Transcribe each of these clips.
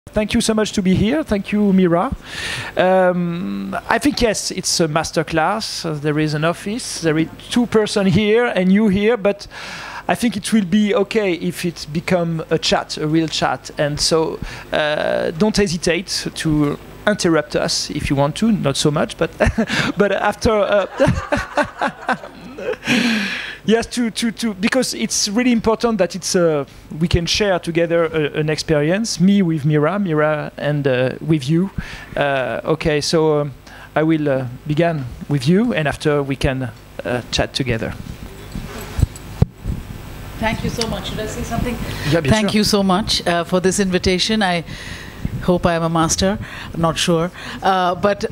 Thank you so much to be here. Thank you, Mira. I think, yes, it's a masterclass. There is an office. There is 2 persons here and you here, but I think it will be okay if it become a chat, a real chat. And so don't hesitate to interrupt us if you want to. Not so much, but but after. Yes, because it's really important that it's we can share together an experience. Me with Mira, and with you. Okay, so I will begin with you, and after we can chat together. Thank you so much. Should I say something? Yeah, Thank you so much for this invitation. I hope I am a master. I'm not sure, but.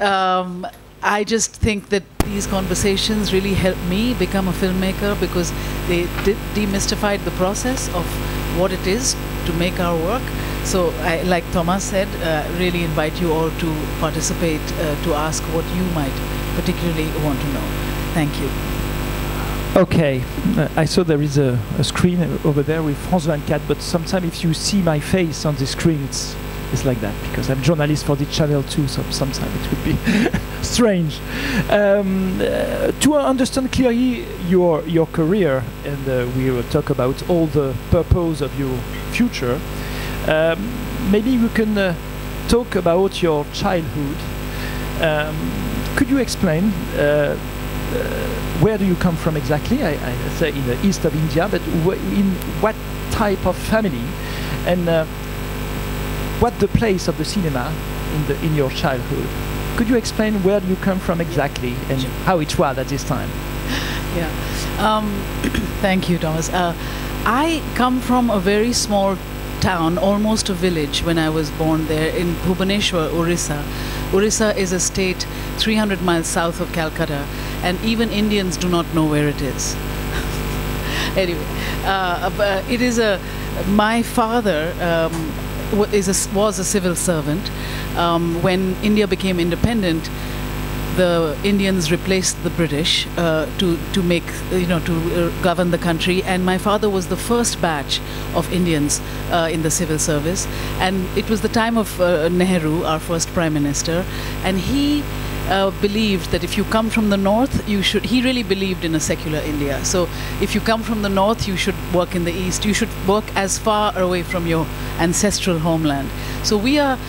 I just think that these conversations really helped me become a filmmaker because they demystified the process of what it is to make our work. So, like Thomas said, really invite you all to participate, to ask what you might particularly want to know. Thank you. Okay, I saw there is a screen over there with France 24, but sometimes if you see my face on the screen, it's like that, because I'm a journalist for the channel too, so sometimes it would be strange. To understand clearly your career, and we will talk about all the purpose of your future, maybe we can talk about your childhood. Could you explain where do you come from exactly? I say in the east of India, but in what type of family, and what the place of the cinema in your childhood? Could you explain where you come from exactly and how it was at this time? Yeah, thank you, Thomas. I come from a very small town, almost a village, when I was born there in Bhubaneswar, Orissa. Orissa is a state 300 miles south of Calcutta, and even Indians do not know where it is. Anyway, it is my father was a civil servant. When India became independent, the Indians replaced the British to make, to govern the country, and my father was the first batch of Indians in the civil service, and it was the time of Nehru, our first prime minister, and he believed that if you come from the north, he really believed in a secular India. So if you come from the north, you should work in the east. You should work as far away from your ancestral homeland. So we are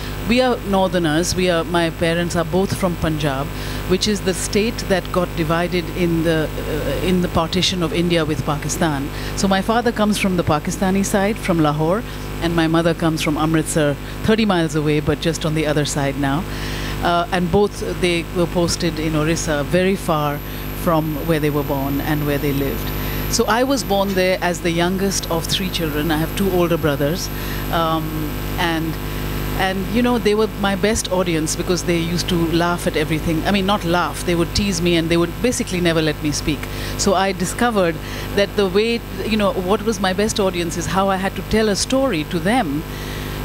northerners. My parents are both from Punjab, which is the state that got divided in the partition of India with Pakistan. So my father comes from the Pakistani side, from Lahore, and my mother comes from Amritsar, 30 miles away, but just on the other side now. And both they were posted in Orissa, very far from where they were born and where they lived. So I was born there as the youngest of 3 children. I have 2 older brothers, and they were my best audience because they used to laugh at everything. I mean, not laugh, they would tease me, and they would basically never let me speak. So I discovered that the way, what was my best audience is how I had to tell a story to them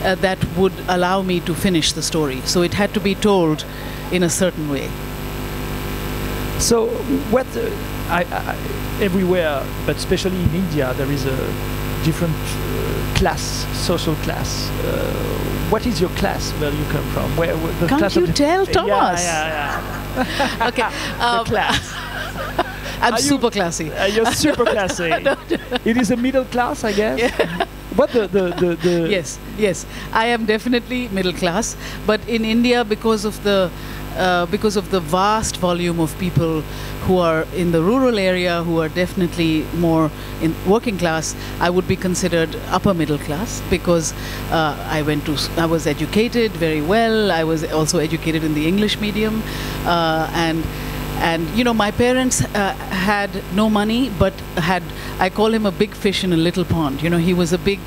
that would allow me to finish the story. So it had to be told in a certain way. So what everywhere, but especially in India, there is a different class, social class. What is your class? Where you come from? Where the Can't class you tell, Thomas? Yeah. Okay. The class. I'm super classy. You're super classy. It is a middle class, I guess. Yeah. But Yes, I am definitely middle class. But in India, because of the vast volume of people who are in the rural area, who are definitely more in working class, I would be considered upper middle class because I was educated very well. I was also educated in the English medium, and my parents had no money, but I call him a big fish in a little pond. He was a big,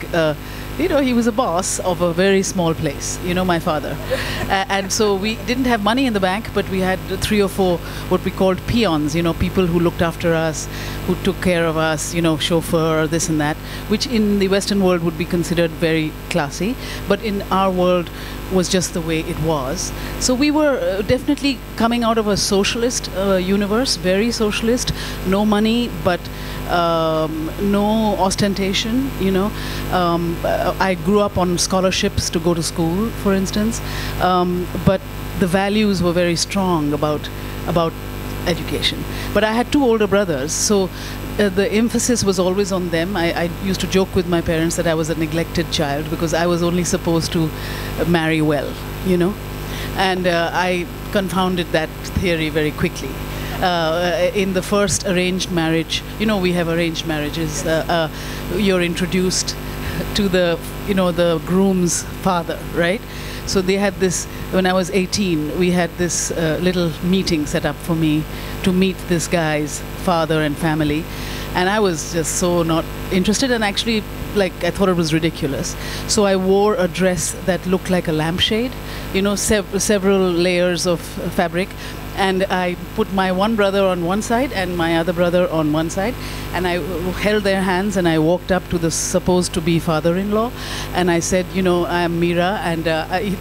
he was a boss of a very small place, my father. And so we didn't have money in the bank, but we had 3 or 4 what we called peons, people who looked after us, who took care of us, chauffeur, this and that, which in the Western world would be considered very classy. But in our world, was just the way it was. So we were definitely coming out of a socialist universe, very socialist, no money, but no ostentation, you know. I grew up on scholarships to go to school, for instance, but the values were very strong about education. But I had two older brothers, so the emphasis was always on them. I used to joke with my parents that I was a neglected child because I was only supposed to marry well, you know. And I confounded that theory very quickly. In the first arranged marriage, you know, we have arranged marriages. You're introduced to the, you know, the groom's father, right? So they had this, when I was 18, we had this little meeting set up for me to meet this guy's father and family. And I was just so not interested, and actually, like, I thought it was ridiculous. So I wore a dress that looked like a lampshade, you know, several layers of fabric. And I put my one brother on one side and my other brother on one side, and I held their hands and I walked up to the supposed to be father-in-law, and I said, you know, I am Mira, and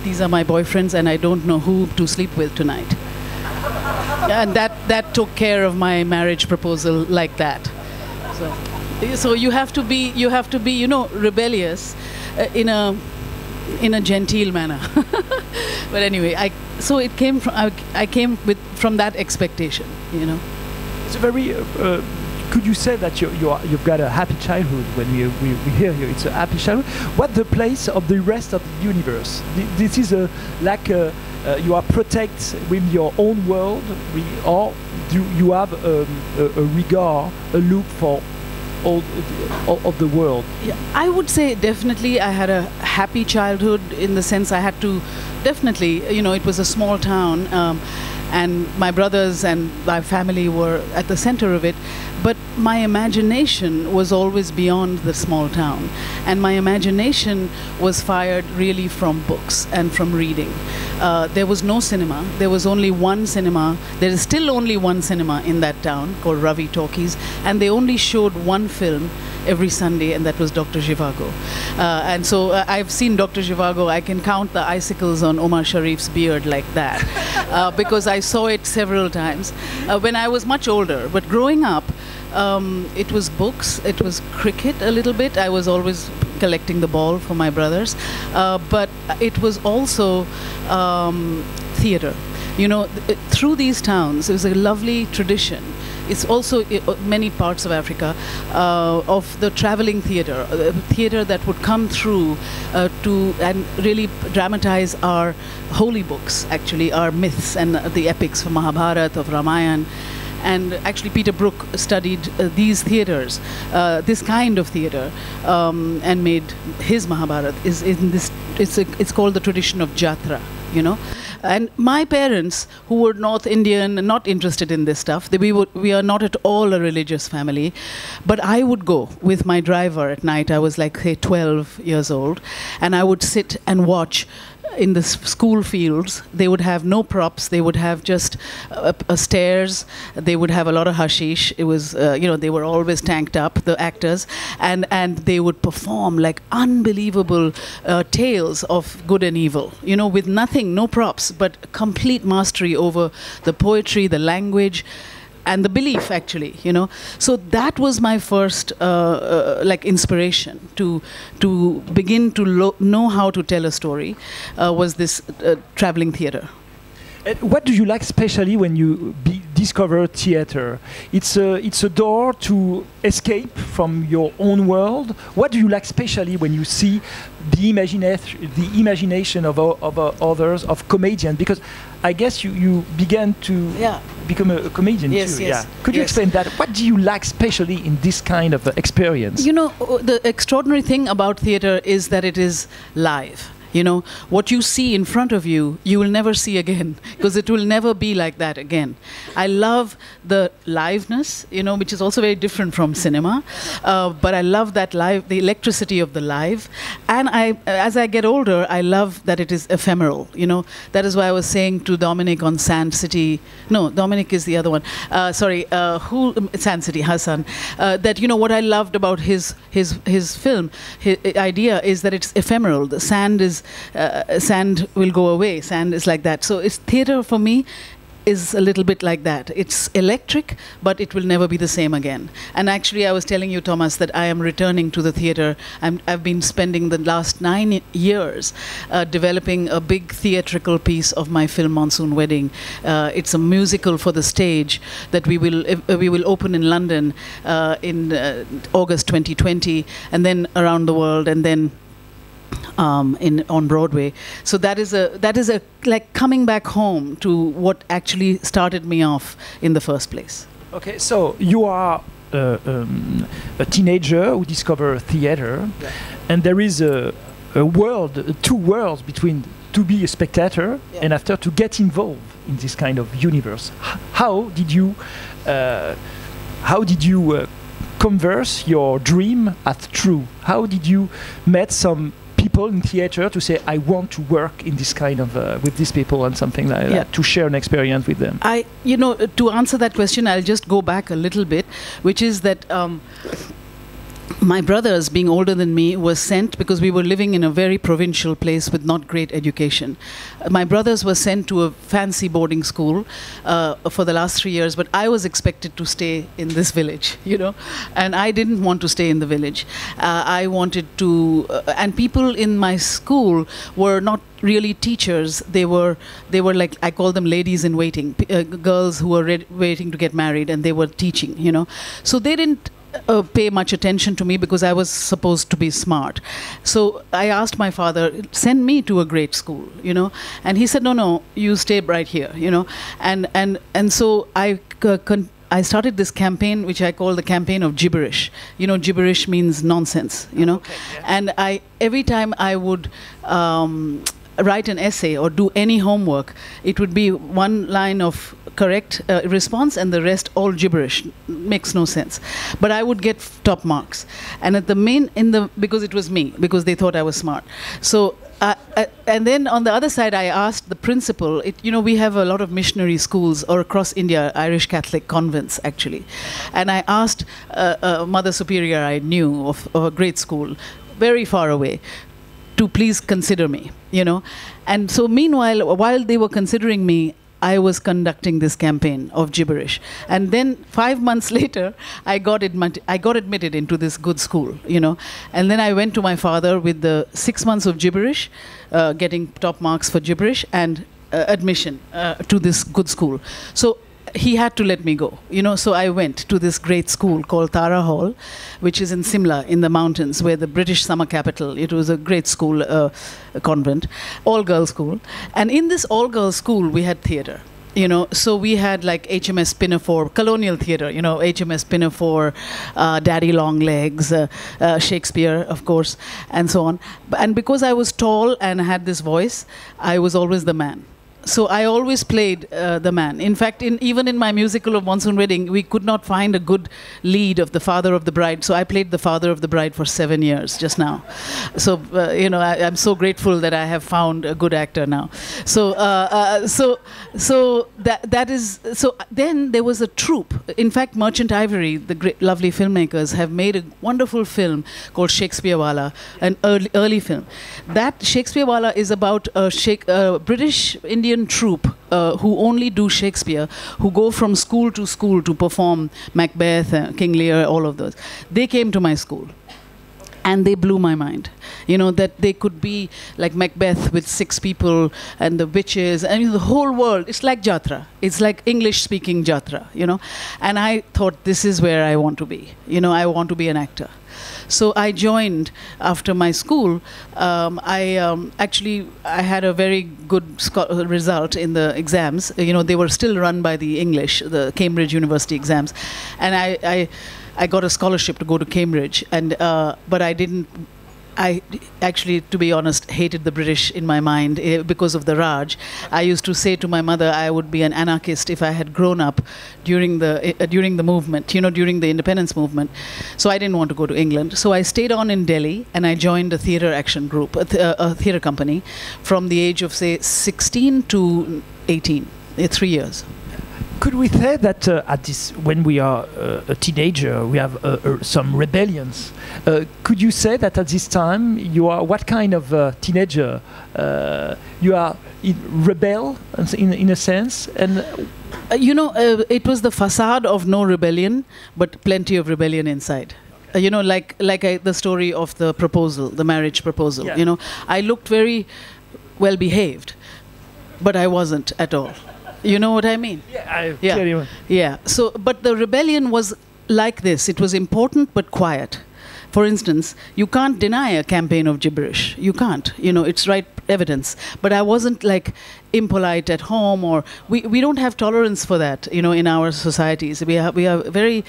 these are my boyfriends, and I don't know who to sleep with tonight. And that took care of my marriage proposal like that. So you have to be, you know, rebellious in a genteel manner. But anyway, so it came from, I came from that expectation, you know. It's a very, could you say that you've got a happy childhood when we hear you? It's a happy childhood. What the place of the rest of the universe? This is like you are protected with your own world, or do you have a regard, a look for all of the world? Yeah, I would say definitely I had a happy childhood, in the sense I had to definitely, you know, it was a small town, and my brothers and my family were at the center of it, but my imagination was always beyond the small town, and my imagination was fired really from books and from reading. There was no cinema. There was only one cinema. There is still only one cinema in that town called Ravi Talkies, and they only showed one film every Sunday, and that was Dr. Zhivago. And so I've seen Dr. Zhivago. I can count the icicles on Omar Sharif's beard like that, because I saw it several times when I was much older. But growing up, it was books, it was cricket a little bit. I was always collecting the ball for my brothers, but it was also theater. You know, through these towns, it was a lovely tradition. It's also many parts of Africa of the traveling theater, theater that would come through and really dramatize our holy books, actually, our myths and the epics from Mahabharata, of Ramayana. And actually, Peter Brook studied these theaters, this kind of theater, and made his Mahabharata. It's called the tradition of Jatra, you know. And my parents, who were North Indian and not interested in this stuff, we are not at all a religious family. But I would go with my driver at night. I was like, say, 12 years old, and I would sit and watch. In the school fields, they would have no props. They would have just stairs. They would have a lot of hashish. It was, you know, they were always tanked up, the actors, and they would perform like unbelievable tales of good and evil. You know, with nothing, no props, but complete mastery over the poetry, the language, and the belief, actually, you know. So that was my first like inspiration to begin to know how to tell a story, was this traveling theater. What do you like especially when you discover theater? It's a door to escape from your own world. What do you like especially when you see the imagination of others, of comedians? Because I guess you began to become a comedian too. Yes. Yeah. Could you explain that? What do you like especially in this kind of experience? You know, the extraordinary thing about theater is that it is live. You know, what you see in front of you, you will never see again, because it will never be like that again. I love the liveness, you know, which is also very different from cinema, but I love that live, the electricity of the live. And as I get older, I love that it is ephemeral, you know. That is why I was saying to Dominic on Sand City, no, Dominic is the other one, Sand City, Hassan, that, you know, what I loved about his film, his idea is that it's ephemeral. The sand is sand will go away. Sand is like that. So it's theater for me is a little bit like that. It's electric, but it will never be the same again. And actually, I was telling you, Thomas, that I am returning to the theater. I've been spending the last 9 years developing a big theatrical piece of my film Monsoon Wedding. It's a musical for the stage that we will open in London in August 2020, and then around the world, and then on Broadway. So that is a like coming back home to what actually started me off in the first place. Okay, so you are a teenager who discover theater, yeah. And there is a world, two worlds between to be a spectator, yeah, and after to get involved in this kind of universe. How did you converse your dream as true? How did you met some people in theater to say, I want to work in this kind of with these people and something like that, to share an experience with them? To answer that question, I'll just go back a little bit, which is that my brothers, being older than me, were sent because we were living in a very provincial place with not great education. My brothers were sent to a fancy boarding school for the last 3 years, but I was expected to stay in this village, and I didn't want to stay in the village. I wanted to, and people in my school were not really teachers. They were like, I call them ladies in waiting, girls who were waiting to get married, and they were teaching, So they didn't pay much attention to me because I was supposed to be smart. So I asked my father, send me to a great school, and he said, no, you stay right here, and so I started this campaign, which I call the Campaign of Gibberish. Gibberish means nonsense, Okay, yeah. And every time I would write an essay or do any homework, it would be one line of correct response and the rest all gibberish. Makes no sense. But I would get top marks. And at because it was me, because they thought I was smart. So and then on the other side, I asked the principal, we have a lot of missionary schools or across India, Irish Catholic convents actually. And I asked a Mother Superior I knew of a great school, very far away, to please consider me, And so meanwhile, while they were considering me, I was conducting this campaign of gibberish. And then 5 months later, I got admitted into this good school, And then I went to my father with the 6 months of gibberish, getting top marks for gibberish, and admission to this good school. So he had to let me go, so I went to this great school called Tara Hall, which is in Simla in the mountains, where the British summer capital. It was a great school, a convent, all-girls school. And in this all-girls school, we had theater. So we had like HMS Pinafore, colonial theater, HMS Pinafore, Daddy Longlegs, Shakespeare, of course, and so on. And because I was tall and had this voice, I was always the man. So I always played the man. In fact, even in my musical of Monsoon Wedding, we could not find a good lead of the father of the bride. So I played the father of the bride for 7 years just now. So I'm so grateful that I have found a good actor now. So then there was a troupe. In fact, Merchant Ivory, the great, lovely filmmakers, have made a wonderful film called Shakespeare Wala, an early film. That Shakespeare Wala is about a British Indian troupe who only do Shakespeare, who go from school to perform Macbeth, King Lear, all of those. They came to my school. And they blew my mind, that they could be like Macbeth with 6 people and the witches and the whole world. It's like Jatra. It's like English-speaking Jatra, And I thought, this is where I want to be. I want to be an actor. So I joined after my school. I had a very good result in the exams. They were still run by the English, the Cambridge University exams, and I got a scholarship to go to Cambridge. But I actually, to be honest, hated the British in my mind because of the Raj. I used to say to my mother I would be an anarchist if I had grown up during the movement, during the independence movement. So I didn't want to go to England. So I stayed on in Delhi and I joined a theatre action group, a theatre company, from the age of, say, 16 to 18, 3 years. Could we say that when we are a teenager, we have some rebellions? Could you say that at this time you are what kind of teenager? You are rebel in a sense, and it was the facade of no rebellion, but plenty of rebellion inside. The story of the proposal, the marriage proposal. Yeah. I looked very well behaved, but I wasn't at all. You know what I mean? Yeah. So, but the rebellion was like this. It was important but quiet. For instance, you can't deny a campaign of gibberish. You can't. It's right evidence. But I wasn't like impolite at home, or we don't have tolerance for that. In our societies, we are very.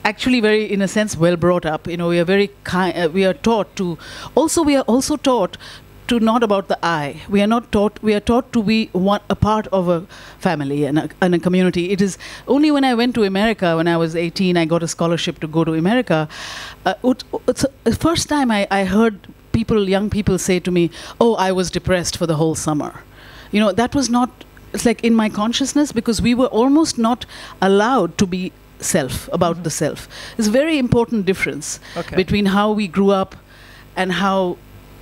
Actually, very, in a sense, well brought up. We are very kind. We are taught to. We are also taught to not about the I. We are not taught. We are taught to be a part of a family and a community. It is only when I went to America when I was 18, I got a scholarship to go to America. It's the first time I heard young people say to me, "Oh, I was depressed for the whole summer." That was not. It's like in my consciousness, because we were almost not allowed to be about the self. It's a very important difference between how we grew up and how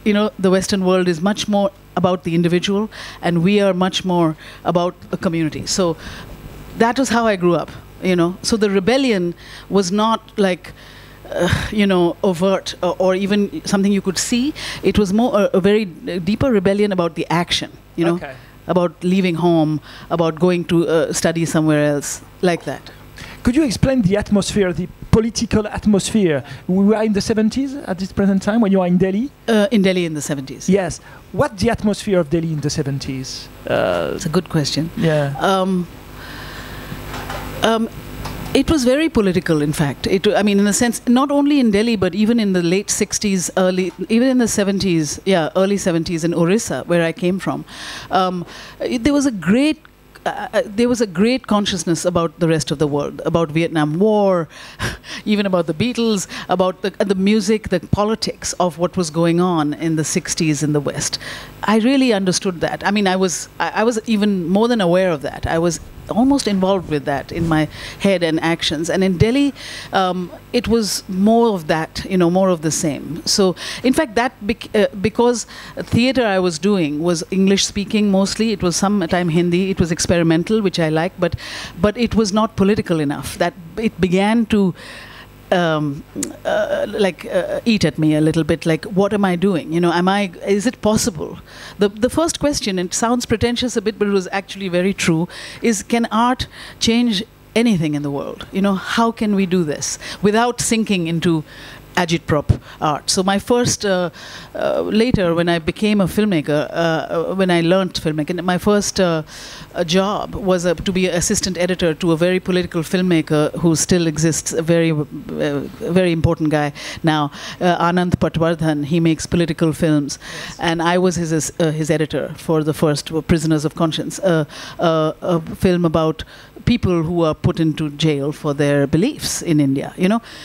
the Western world is much more about the individual, and we are much more about a community. So that was how I grew up. So the rebellion was not like overt or even something you could see. It was more a very deeper rebellion about the action. About leaving home, about going to study somewhere else, like that. Could you explain the atmosphere, the political atmosphere? We were in the 70s at this present time when you are in Delhi? In Delhi in the 70s. Yes. What's the atmosphere of Delhi in the 70s? It's a good question. Yeah. It was very political, in fact. In a sense, not only in Delhi, but even in the late 60s, even in the 70s, early 70s in Orissa, where I came from. There was a great consciousness about the rest of the world, about Vietnam War, even about the Beatles, about the music, the politics of what was going on in the 60s in the West. I really understood that. I was even more than aware of that. I was almost involved with that in my head and actions. And in Delhi, it was more of that, more of the same. So, in fact, because theater I was doing was English speaking mostly. It was sometime Hindi. It was experimental, which I like, but it was not political enough. That it began to eat at me a little bit, like, what am I doing? Is it possible? The first question, it sounds pretentious a bit, but it was actually very true, is can art change anything in the world? How can we do this without sinking into agitprop art? So my first, later when I became a filmmaker, when I learned filmmaking, my first job was to be assistant editor to a very political filmmaker who still exists, a very, very important guy now, Anand Patwardhan. He makes political films, yes. And I was his editor for the first Prisoners of Conscience, a film about people who are put into jail for their beliefs in India,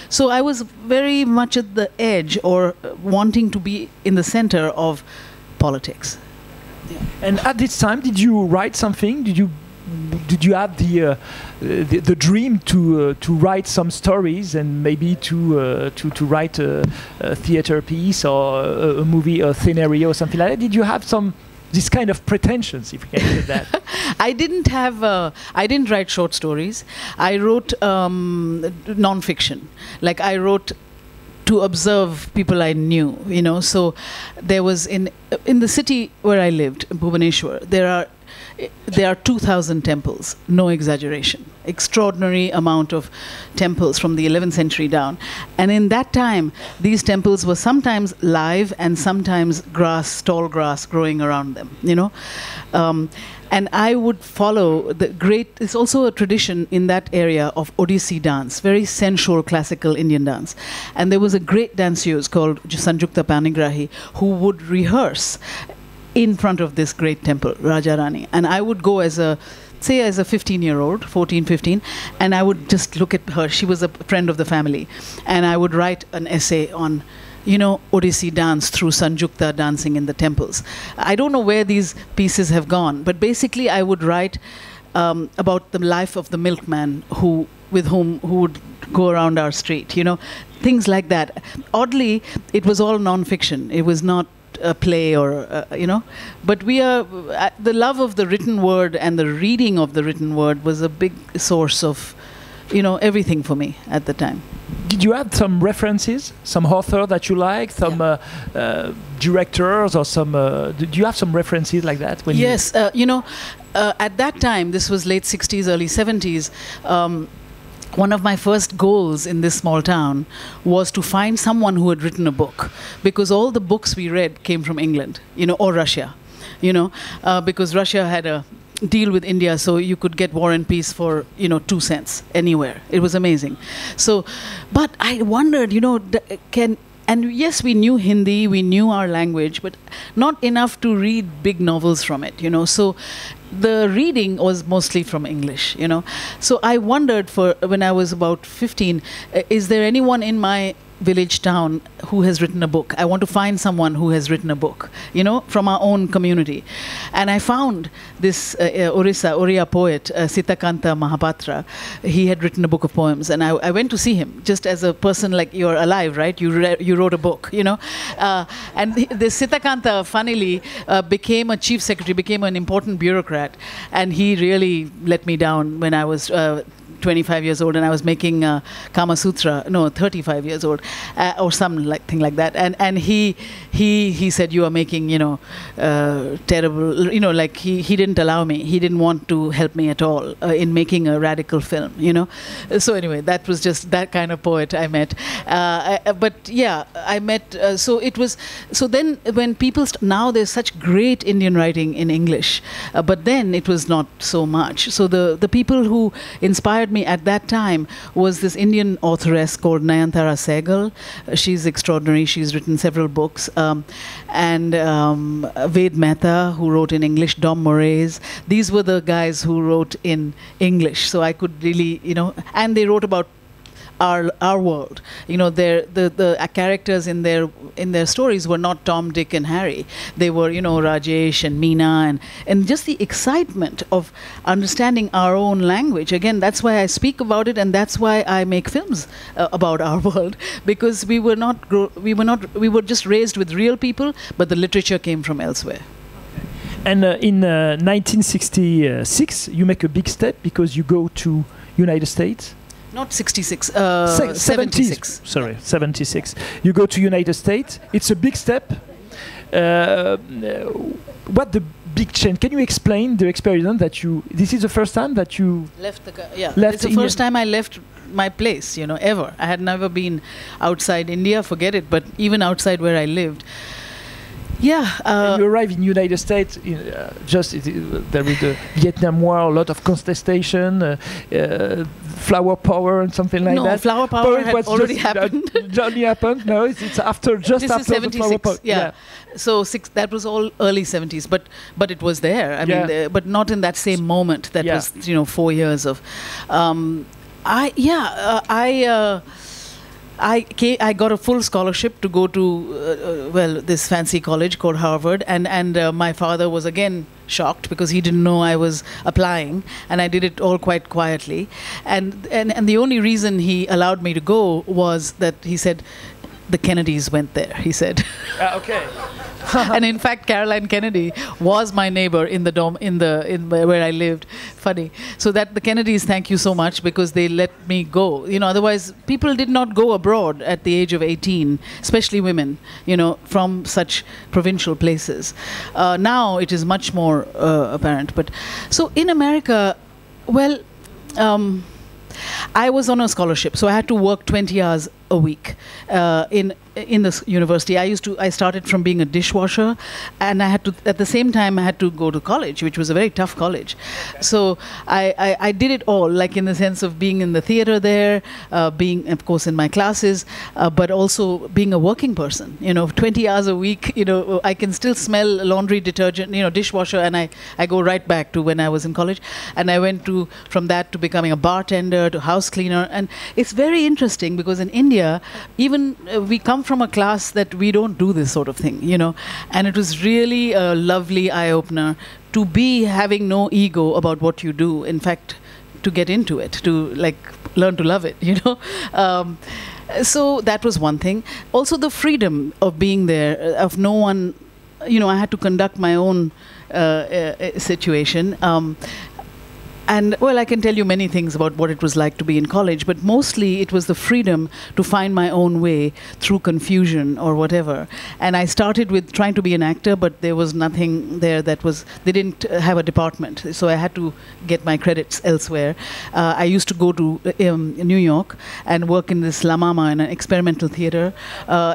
So I was very much at the edge, or wanting to be in the center of politics. Yeah. And at this time, did you write something? Did you have the dream to write some stories and maybe to write a theater piece or a movie, a scenario, or something like that? Did you have this kind of pretensions, if you can say that? I didn't write short stories. I wrote non-fiction. Like, I wrote to observe people I knew, So there was in the city where I lived, in Bhubaneswar, there are 2,000 temples, no exaggeration. Extraordinary amount of temples from the 11th century down. And in that time, these temples were sometimes live and sometimes tall grass growing around them, And I would follow it's also a tradition in that area of Odissi dance, very sensual classical Indian dance. And there was a great danseuse called Sanjukta Panigrahi who would rehearse in front of this great temple, Raja Rani. And I would go as a 15-year-old, 14, 15, and I would just look at her. She was a friend of the family. And I would write an essay on, Odissi dance through Sanjukta dancing in the temples. I don't know where these pieces have gone, but basically I would write about the life of the milkman who would go around our street, you know, things like that. Oddly, it was all non-fiction. It was not a play or, you know, but the love of the written word and the reading of the written word was a big source of, you know, everything for me at the time. Did you have some references, some author that you like, some directors, or some? Did you have some references like that? When yes, you know, at that time, this was late '60s, early '70s. One of my first goals in this small town was to find someone who had written a book, because all the books we read came from England, you know, or Russia, you know, because Russia had a deal with India, so you could get War and Peace for, you know, 2 cents anywhere. It was amazing. So, but I wondered, you know, and yes, we knew Hindi, we knew our language, but not enough to read big novels from it, you know. So the reading was mostly from English, you know. So I wondered, when I was about 15, is there anyone in my village town who has written a book? I want to find someone who has written a book, you know, from our own community. And I found this Oriya poet, Sitakanta Mahapatra. He had written a book of poems, and I went to see him just as a person, like, you're alive, right? You wrote a book, you know. And this Sitakanta, funnily, became a chief secretary, became an important bureaucrat, and he really let me down when I was 25 years old, and I was making Kama Sutra. No, 35 years old, or thing like that. And he said, you are making, you know, terrible, you know, like he didn't allow me. He didn't want to help me at all in making a radical film, you know. So anyway, that was just that kind of poet I met. But yeah, I met. So it was. So then when people now there's such great Indian writing in English, but then it was not so much. So the people who inspired me at that time was this Indian authoress called Nayantara Sehgal. She's extraordinary. She's written several books. And Ved Mehta, who wrote in English, Dom Moraes. These were the guys who wrote in English. So I could really, you know, and they wrote about our world. You know, the characters in their stories were not Tom, Dick, and Harry. They were, you know, Rajesh and Meena, and just the excitement of understanding our own language. Again, that's why I speak about it, and that's why I make films about our world, because we were just raised with real people, but the literature came from elsewhere. And in 1966, you make a big step because you go to United States. Not 66, 76. Sorry, 76. You go to United States. It's a big step. What the big change? Can you explain the experience that you? This is the first time that you left it's the first time I left my place. You know, ever. I had never been outside India. Forget it. But even outside where I lived. Yeah. You arrive in United States. There is the Vietnam War, a lot of contestation, flower power, and something like that. No, flower power had already happened. Only happened. No, it's after, just after the flower power. Yeah. So that was all early 70s, but it was there. I mean, but not in that same moment. That was, you know, 4 years of. I got a full scholarship to go to this fancy college called Harvard, and my father was again shocked because he didn't know I was applying, and I did it all quite quietly, and the only reason he allowed me to go was that he said the Kennedys went there. He said. Okay. And in fact, Caroline Kennedy was my neighbor in the dorm in where I lived. Funny. So that the Kennedys, thank you so much, because they let me go. You know, otherwise people did not go abroad at the age of 18, especially women. You know, from such provincial places. Now it is much more apparent. But so in America, well. I was on a scholarship, so I had to work 20 hours a week in this university. I started from being a dishwasher, and I had to, at the same time, I had to go to college, which was a very tough college. So I did it all, like in the sense of being in the theater there, being, of course, in my classes, but also being a working person. You know, 20 hours a week, you know, I can still smell laundry detergent, you know, dishwasher, and I go right back to when I was in college. And I went from that to becoming a bartender, to house cleaner. And it's very interesting because in India, even we come from a class that we don't do this sort of thing, you know, and it was really a lovely eye-opener to be having no ego about what you do. In fact, to get into it, to like learn to love it, you know. So that was one thing. Also the freedom of being there, of no one, you know, I had to conduct my own situation. And, well, I can tell you many things about what it was like to be in college, but mostly it was the freedom to find my own way through confusion or whatever. And I started with trying to be an actor, but there was nothing there that was, they didn't have a department, so I had to get my credits elsewhere. I used to go to New York and work in this La Mama, in an experimental theater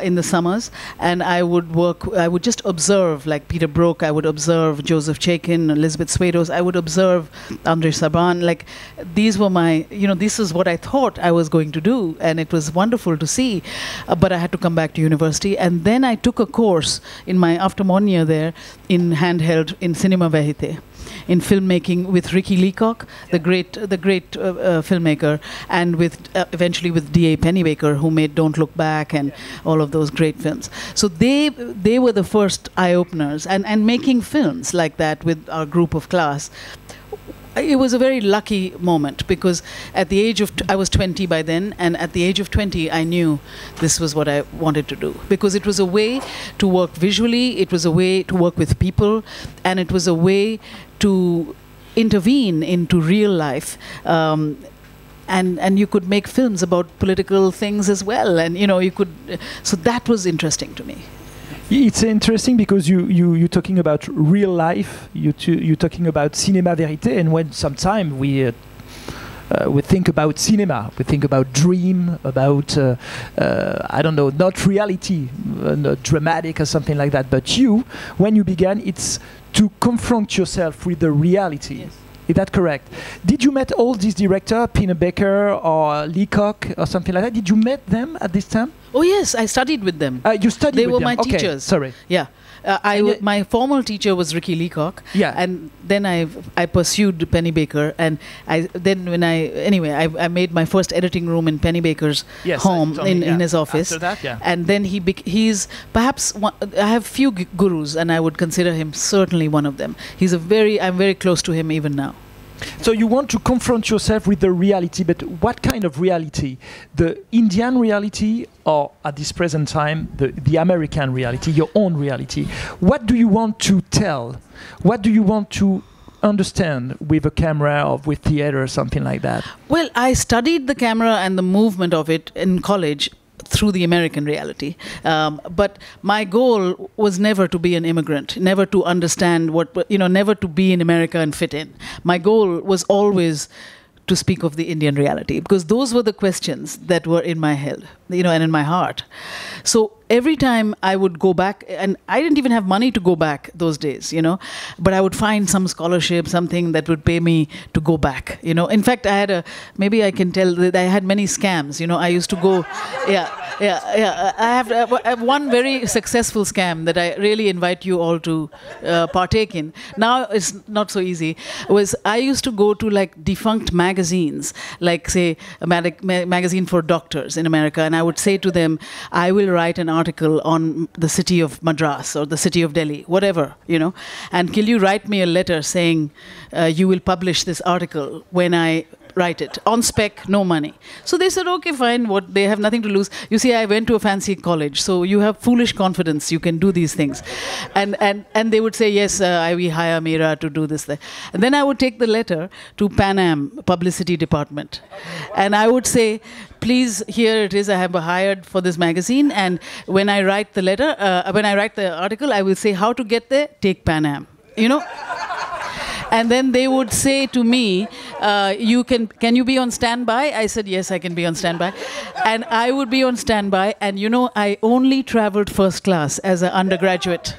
in the summers, and I would just observe, like Peter Brook, I would observe Joseph Chaikin, Elizabeth Swados, I would observe Andrei Saban, like these were my, you know, this is what I thought I was going to do, and it was wonderful to see, but I had to come back to university, and then I took a course in my, after 1 year there, in handheld, in cinema verite, in filmmaking with Ricky Leacock, the great filmmaker, and with eventually with D.A. Pennebaker, who made Don't Look Back and all of those great films. So they were the first eye-openers, and making films like that with our group of class. It was a very lucky moment, because at the age of, I was 20 by then, and at the age of 20 I knew this was what I wanted to do, because it was a way to work visually, it was a way to work with people, and it was a way to intervene into real life. And you could make films about political things as well, and you know, you could, so that was interesting to me. It's interesting because you're talking about real life, you're talking about cinéma vérité, and when sometimes we think about cinema, we think about dream, about, I don't know, not reality, not dramatic or something like that, but you, when you began, it's to confront yourself with the reality. Yes. Is that correct? Did you met all these directors, Pennebaker or Leacock or something like that? Did you met them at this time? Oh yes, I studied with them. You studied They with were them. my Okay, teachers. sorry. Yeah. My formal teacher was Ricky Leacock. Yeah. And then I pursued Pennebaker, and I made my first editing room in Pennebaker's home in his office. After that, yeah. And then he's perhaps one, I have few gurus, and I would consider him certainly one of them. I'm very close to him even now. So you want to confront yourself with the reality, but what kind of reality? The Indian reality, or at this present time, the American reality, your own reality? What do you want to tell? What do you want to understand with a camera or with theater or something like that? Well, I studied the camera and the movement of it in college through the American reality. But my goal was never to be an immigrant, never to understand never to be in America and fit in. My goal was always to speak of the Indian reality, because those were the questions that were in my head, and in my heart. So every time I would go back, and I didn't even have money to go back those days, but I would find some scholarship, something that would pay me to go back, In fact, maybe I can tell that I had many scams, I used to go, I have one very successful scam that I really invite you all to partake in. Now it's not so easy. I used to go to like defunct magazines, like say a magazine for doctors in America, and I would say to them, I will write an article on the city of Madras or the city of Delhi, whatever, and can you write me a letter saying you will publish this article when I write it on spec, no money. So they said, okay, fine. They have nothing to lose. You see, I went to a fancy college, so you have foolish confidence. You can do these things, and they would say, yes, we hire Mira to do this. And then I would take the letter to Pan Am publicity department, and I would say, please, here it is. I have hired for this magazine, and when I write the letter, when I write the article, I will say how to get there. Take Pan Am, And then they would say to me, can you be on standby? I said, yes, I can be on standby. And I would be on standby. And I only traveled first class as an undergraduate.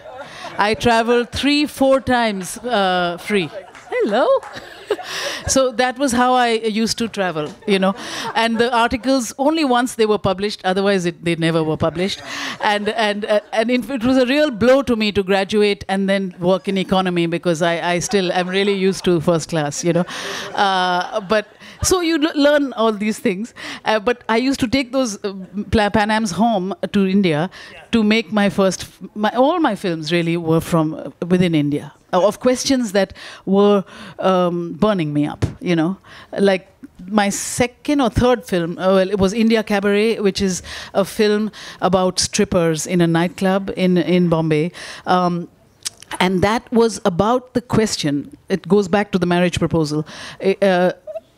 I traveled 3-4 times free. hello. So that was how I used to travel, you know. And the articles, only once they were published, otherwise they never were published. And it was a real blow to me to graduate and then work in economy, because I still am really used to first class, you know. But so you learn all these things. But I used to take those Pan Ams home to India to make all my films really were from within India. Of questions that were burning me up, you know. Like my second or third film, it was India Cabaret, which is a film about strippers in a nightclub in Bombay. And that was about the question, it goes back to the marriage proposal,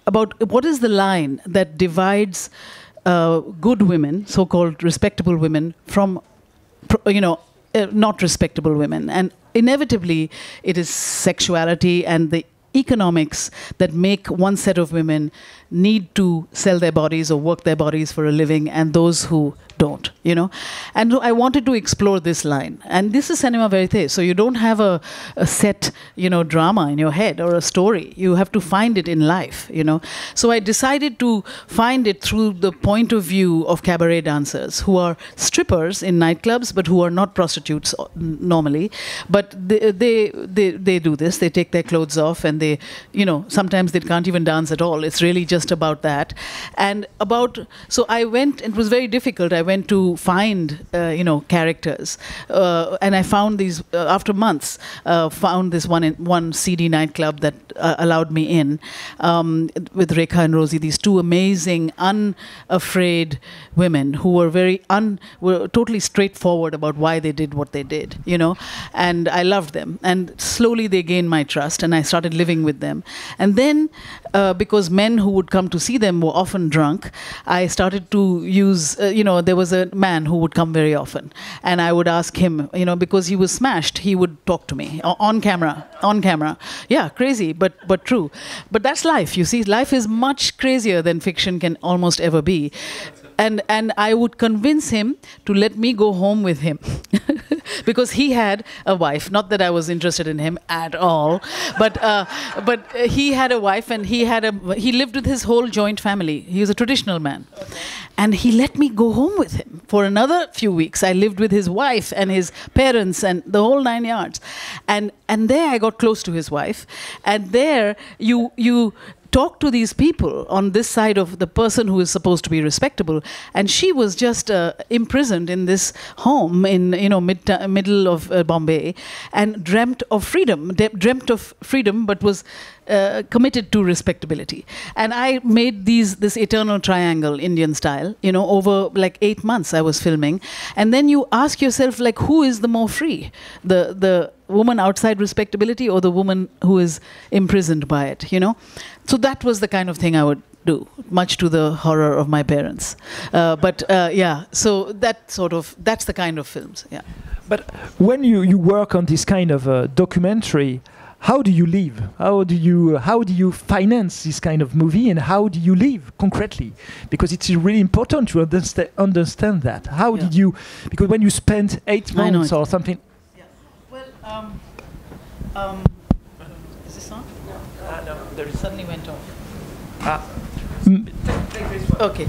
about what is the line that divides good women, so-called respectable women, from, you know, not respectable women. And inevitably, it is sexuality and the economics that make one set of women need to sell their bodies or work their bodies for a living, and those who don't, you know. And I wanted to explore this line. And this is cinema verite, so you don't have a set, you know, drama in your head or a story. You have to find it in life, you know. So I decided to find it through the point of view of cabaret dancers who are strippers in nightclubs, but who are not prostitutes normally. But they do this. They take their clothes off, and they, you know, sometimes they can't even dance at all. It's really just about that. And so I went, it was very difficult. I went to find, you know, characters. And I found these, after months, found this one seedy nightclub that allowed me in, with Rekha and Rosie, these two amazing, unafraid women who were were totally straightforward about why they did what they did, you know. And I loved them. And slowly they gained my trust, and I started living with them. And then, because men who would come to see them were often drunk, I started to use, you know, there was a man who would come very often, and I would ask him, you know, because he was smashed, he would talk to me on camera. Yeah, crazy, but true. But that's life, you see. Life is much crazier than fiction can almost ever be. And I would convince him to let me go home with him. Because he had a wife. Not that I was interested in him at all, but he had a wife, and he lived with his whole joint family. He was a traditional man. And he let me go home with him for another few weeks. I lived with his wife and his parents and the whole 9 yards. And there I got close to his wife. And there you talk to these people on this side of the person who is supposed to be respectable, and she was just imprisoned in this home in, you know, middle of Bombay, and dreamt of freedom, but was committed to respectability. And I made this eternal triangle, Indian style, you know, over like 8 months I was filming. And then you ask yourself, like, who is the more free? The woman outside respectability, or the woman who is imprisoned by it, you know? So that was the kind of thing I would do, much to the horror of my parents. Yeah, so that's the kind of films, yeah. But when you work on this kind of documentary, how do you live? How do you finance this kind of movie, and how do you live concretely? Because it's really important to understand that. How did you? Because when you spend 8 months or something. Yeah. Well, is this on? No, there is. Suddenly went off. Okay.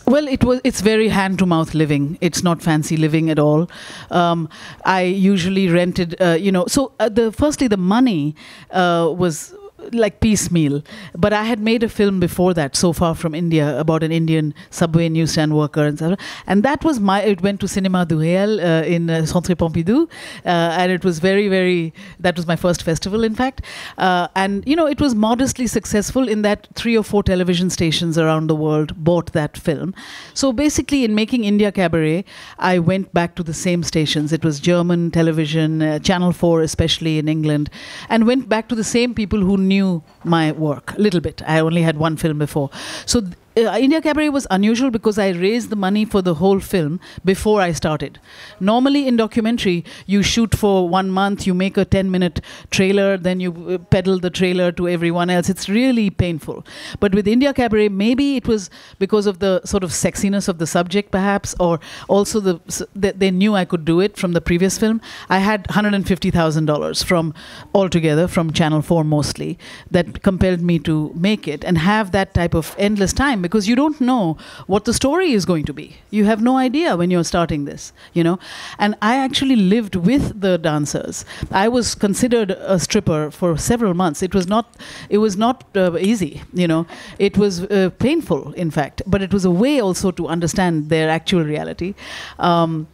Well, it's very hand-to-mouth living. It's not fancy living at all. I usually rented, you know. So firstly, the money was like piecemeal. But I had made a film before that, So Far From India, about an Indian subway newsstand worker and stuff. And that was it went to Cinéma du Réel in Centre Pompidou. And it was that was my first festival, in fact. And, you know, it was modestly successful in that 3 or 4 television stations around the world bought that film. So basically, in making India Cabaret, I went back to the same stations. It was German television, Channel 4 especially in England, and went back to the same people who knew my work a little bit. I only had one film before. So India Cabaret was unusual because I raised the money for the whole film before I started. Normally in documentary, you shoot for 1 month, you make a 10-minute trailer, then you peddle the trailer to everyone else. It's really painful. But with India Cabaret, maybe it was because of the sort of sexiness of the subject, perhaps, or also they knew I could do it from the previous film. I had $150,000 from altogether, from Channel 4 mostly, that compelled me to make it and have that type of endless time, because you don't know what the story is going to be. You have no idea when you're starting this, you know. And I actually lived with the dancers. I was considered a stripper for several months. It was not easy, you know. It was painful, in fact, but it was a way also to understand their actual reality. And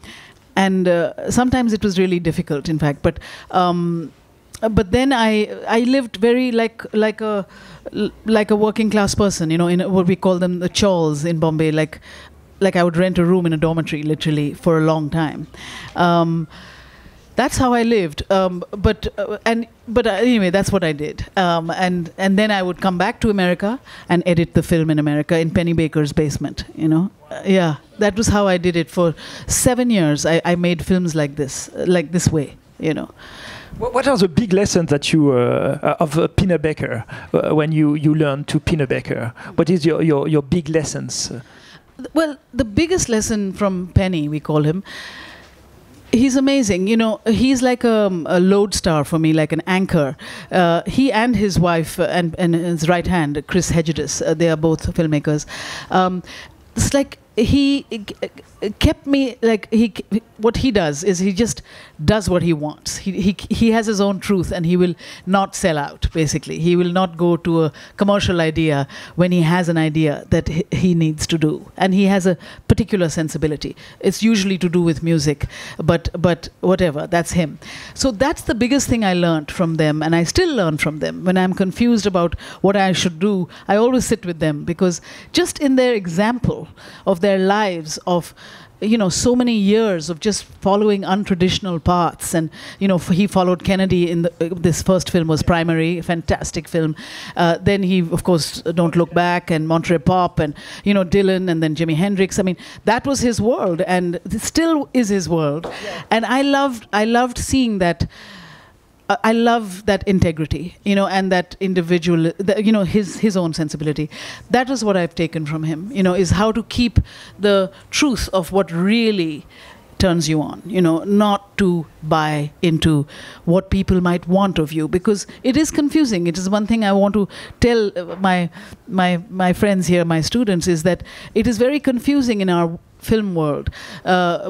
sometimes it was really difficult, in fact. But then I lived very like a working class person, you know, in what we call them the chawls in Bombay. Like I would rent a room in a dormitory, literally, for a long time. That's how I lived. But anyway, that's what I did. And then I would come back to America and edit the film in America in Penny Baker's basement, you know. Yeah, that was how I did it for 7 years. I made films like this way, you know. What are the big lessons that you of Penny Baker when you learn to Penny Baker? What is your big lessons? Well, the biggest lesson from Penny, we call him. He's amazing, you know. He's like a lodestar for me, like an anchor. He and his wife and his right hand, Chris Hedges, they are both filmmakers. It's like he kept me, like what he does is he just does what he wants. He has his own truth, and he will not sell out, basically. He will not go to a commercial idea when he has an idea that he needs to do. And he has a particular sensibility. It's usually to do with music, but whatever, that's him. So that's the biggest thing I learned from them, and I still learn from them. When I'm confused about what I should do, I always sit with them, because just in their example of their lives, of, you know, so many years of just following untraditional paths. And, you know, he followed Kennedy in this first film was Primary, a fantastic film. Then he, of course, Don't Look Back and Monterey Pop and, you know, Dylan and then Jimi Hendrix. I mean, that was his world, and it still is his world. Yeah. And I loved seeing that. I love that integrity, you know, and that individual, you know, his own sensibility. That is what I've taken from him, you know, is how to keep the truth of what really turns you on, you know, not to buy into what people might want of you, because it is confusing. It is one thing I want to tell my friends here, my students, is that it is very confusing in our film world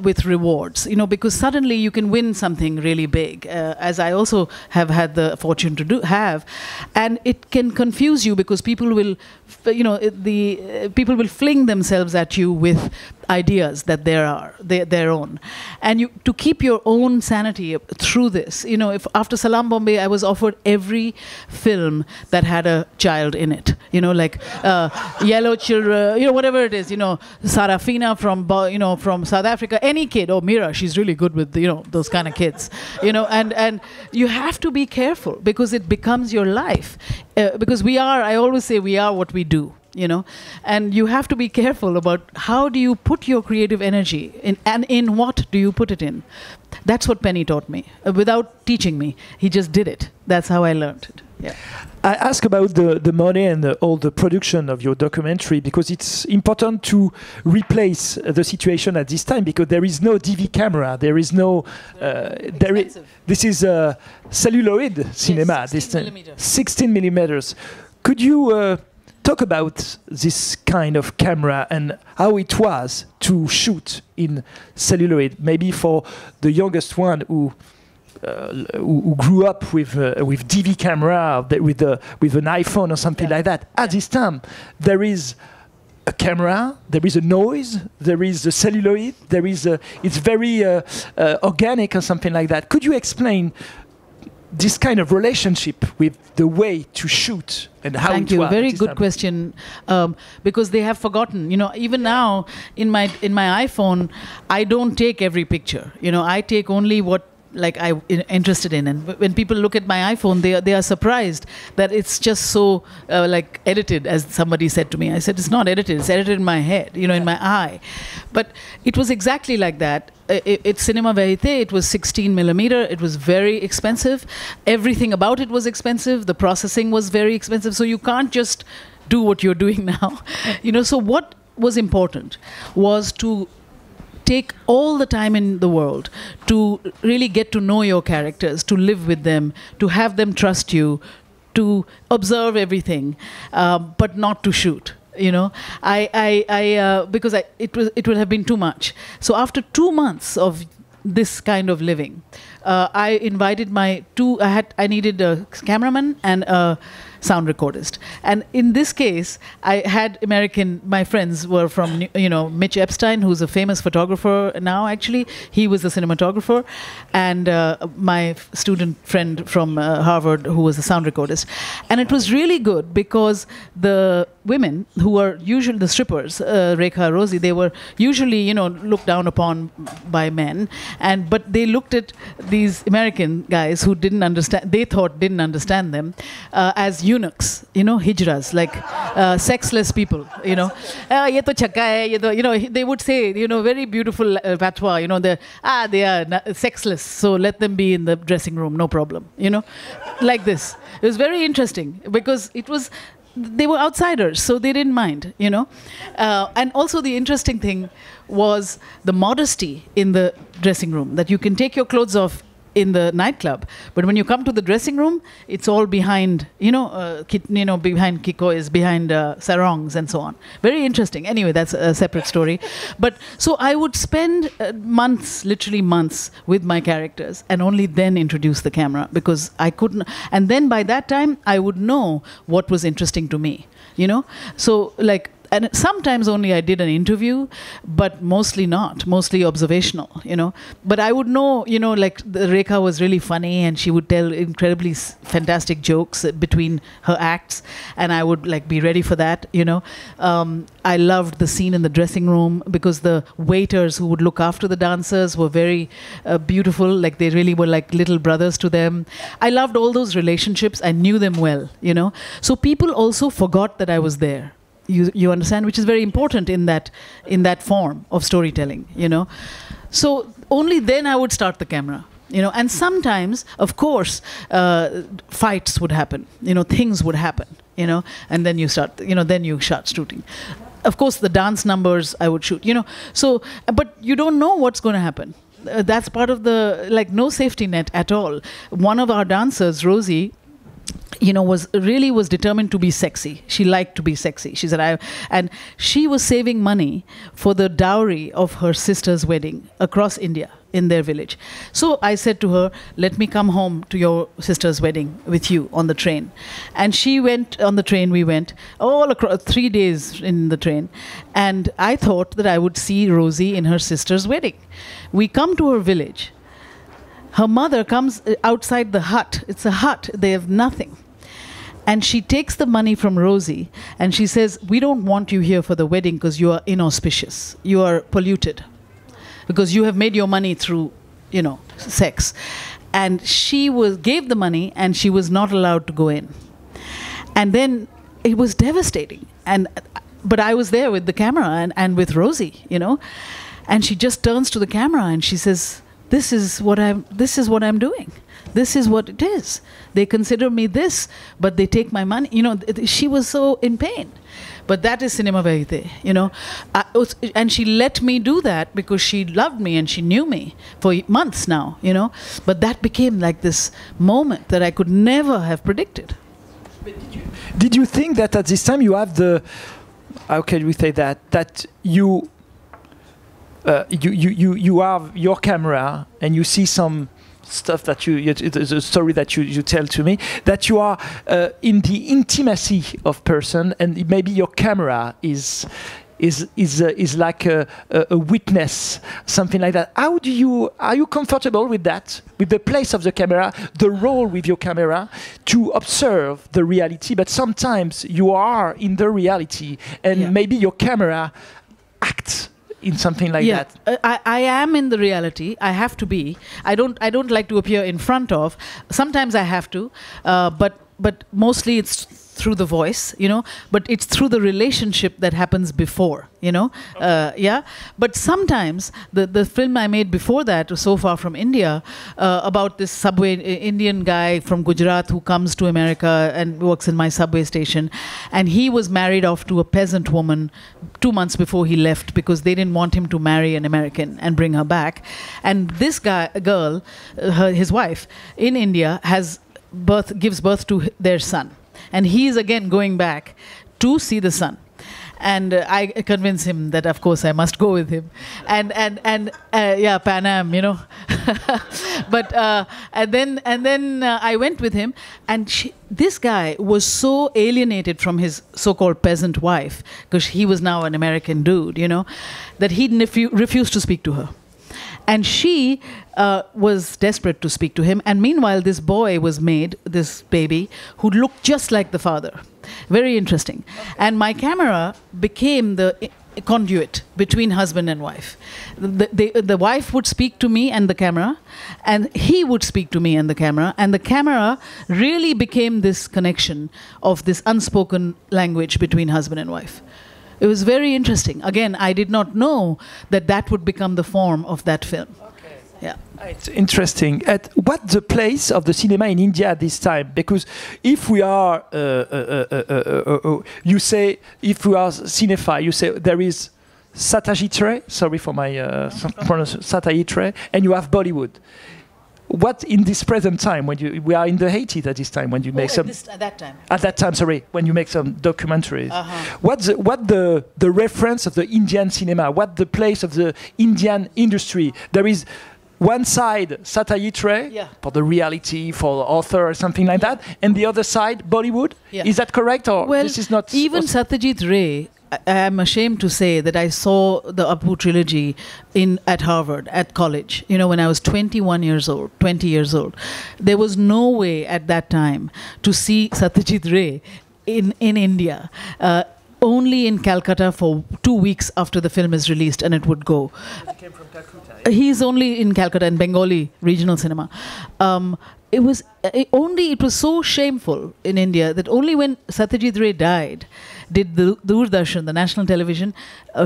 with rewards, you know, because suddenly you can win something really big, as I also have had the fortune to have, and it can confuse you because people will, you know, people will fling themselves at you with ideas that their own, and you to keep your own sanity through this. You know, if after Salaam Bombay, I was offered every film that had a child in it. You know, like Yellow Children, you know, whatever it is. You know, Sarafina from South Africa. Any kid. Oh, Mira, she's really good with, you know, those kind of kids. You know, and you have to be careful because it becomes your life. Because I always say we are what we do. You know, and you have to be careful about how do you put your creative energy in, and in what do you put it in. That's what Penny taught me, without teaching me. He just did it. That's how I learned it. Yeah. I ask about the money and all the production of your documentary because it's important to replace the situation at this time, because there is no DV camera, there is no this is celluloid cinema. Yes, 16 millimeters. Could you talk about this kind of camera and how it was to shoot in celluloid, maybe for the youngest one who grew up with DV camera, with an iPhone or something like that. At this time, there is a camera, there is a noise, there is a celluloid, it's very organic or something like that. Could you explain this kind of relationship with the way to shoot and how Thank you. Very good question, because they have forgotten. You know, even now in my iPhone, I don't take every picture. You know, I take only what like interested in. And when people look at my iPhone, they are surprised that it's just so like edited, as somebody said to me. I said, it's not edited, it's edited in my head, you know, in my eye. But it was exactly like that. It's cinema verité. It was 16 millimeter. It was very expensive. Everything about it was expensive. The processing was very expensive. So you can't just do what you're doing now. You know, so what was important was to take all the time in the world to really get to know your characters, to live with them, to have them trust you, to observe everything, but not to shoot. You know, because it would have been too much. So after 2 months of this kind of living, I invited I needed a cameraman and a sound recordist. And in this case, I had my friends were from, you know, Mitch Epstein, who's a famous photographer now, actually. He was a cinematographer. And my student friend from Harvard, who was a sound recordist. And it was really good because the women, who were usually the strippers, Rekha, Rosie, they were usually, you know, looked down upon by men. But they looked at these American guys who didn't understand them, as eunuchs, you know, hijras, like sexless people, you know. Ye to chakka hai, you know, they would say, you know, very beautiful patois, you know, they are sexless, so let them be in the dressing room, no problem, you know, like this. It was very interesting because they were outsiders, so they didn't mind, you know. And also the interesting thing was the modesty in the dressing room, that you can take your clothes off in the nightclub, but when you come to the dressing room, it's all behind, behind kikois, behind sarongs and so on. Very interesting. Anyway, that's a separate story. But so I would spend months, literally months, with my characters, and only then introduce the camera, because I couldn't. And then by that time, I would know what was interesting to me. You know, so like. And sometimes only I did an interview, but mostly not, mostly observational, you know. But I would know, you know, like Rekha was really funny and she would tell incredibly fantastic jokes between her acts, and I would like be ready for that, you know. I loved the scene in the dressing room because the waiters who would look after the dancers were very beautiful, like they really were like little brothers to them. I loved all those relationships. I knew them well, you know. So people also forgot that I was there. You understand, which is very important in that form of storytelling, you know. So only then I would start the camera, you know. And sometimes, of course, fights would happen, you know, things would happen, you know, and then you start shooting. Of course, the dance numbers I would shoot, you know. So, but you don't know what's going to happen. That's part of the, like, no safety net at all. One of our dancers, Rosie, you know, was determined to be sexy. She liked to be sexy. She said, and she was saving money for the dowry of her sister's wedding across India in their village. So I said to her, let me come home to your sister's wedding with you on the train. And she went on the train. We went all across 3 days in the train. And I thought that I would see Rosie in her sister's wedding. We come to her village. Her mother comes outside the hut. It's a hut. They have nothing. And she takes the money from Rosie and she says, we don't want you here for the wedding because you are inauspicious. You are polluted because you have made your money through, you know, sex. And she gave the money and she was not allowed to go in. And then it was devastating. But I was there with the camera and with Rosie, you know. And she just turns to the camera and she says, this is what I'm doing. This is what it is. They consider me this, but they take my money. You know, she was so in pain. But that is cinema verité, you know. And she let me do that because she loved me and she knew me for months now, you know. But that became like this moment that I could never have predicted. Did you think that at this time you have how can we say that you have your camera and you see some stuff that it's a story that you tell to me, that you are in the intimacy of person, and maybe your camera is like a witness, something like that. Are you comfortable with that, with the place of the camera, the role with your camera to observe the reality? But sometimes you are in the reality, and maybe your camera acts in something like that? I am in the reality. I have to be. I don't like to appear in front of. Sometimes I have to, but mostly it's through the voice, but it's through the relationship that happens before, Okay. But sometimes the film I made before that was So Far From India, about this subway Indian guy from Gujarat who comes to America and works in my subway station, and he was married off to a peasant woman 2 months before he left because they didn't want him to marry an American and bring her back. And this girl, his wife in India, gives birth to their son. And he is again going back to see the son, and I convince him that of course I must go with him, and Pan Am, but and then I went with him, and this guy was so alienated from his so-called peasant wife because he was now an American dude, that he refused to speak to her. And she was desperate to speak to him. And meanwhile, this boy was made, this baby, who looked just like the father. Very interesting. Okay. And my camera became the conduit between husband and wife. The wife would speak to me and the camera, and he would speak to me and the camera. And the camera really became this connection of this unspoken language between husband and wife. It was very interesting. Again, I did not know that would become the form of that film. Okay. Yeah. It's interesting. What's the place of the cinema in India at this time? Because if we are, you say, if we are cinephile, you say there is Satyajit, sorry for my pronunciation, Satyajit, and you have Bollywood. What in this present time, when we are in the 80s at this time, when you make some at that time. At that time, sorry, when you make some documentaries, what the reference of the Indian cinema? What the place of the Indian industry? There is one side Satyajit for the reality, for the author or something like that, and the other side Bollywood. Yeah. Is that correct, or this is not? Even Satyajit Ray. I am ashamed to say that I saw the Apu trilogy at Harvard, at college, when I was 20 years old. There was no way at that time to see Satyajit Ray in India. Only in Calcutta for 2 weeks after the film is released, and it would go. He came from Calcutta. He's only in Calcutta, in Bengali regional cinema. It was so shameful in India that only when Satyajit Ray died did the Doordarshan, the national television,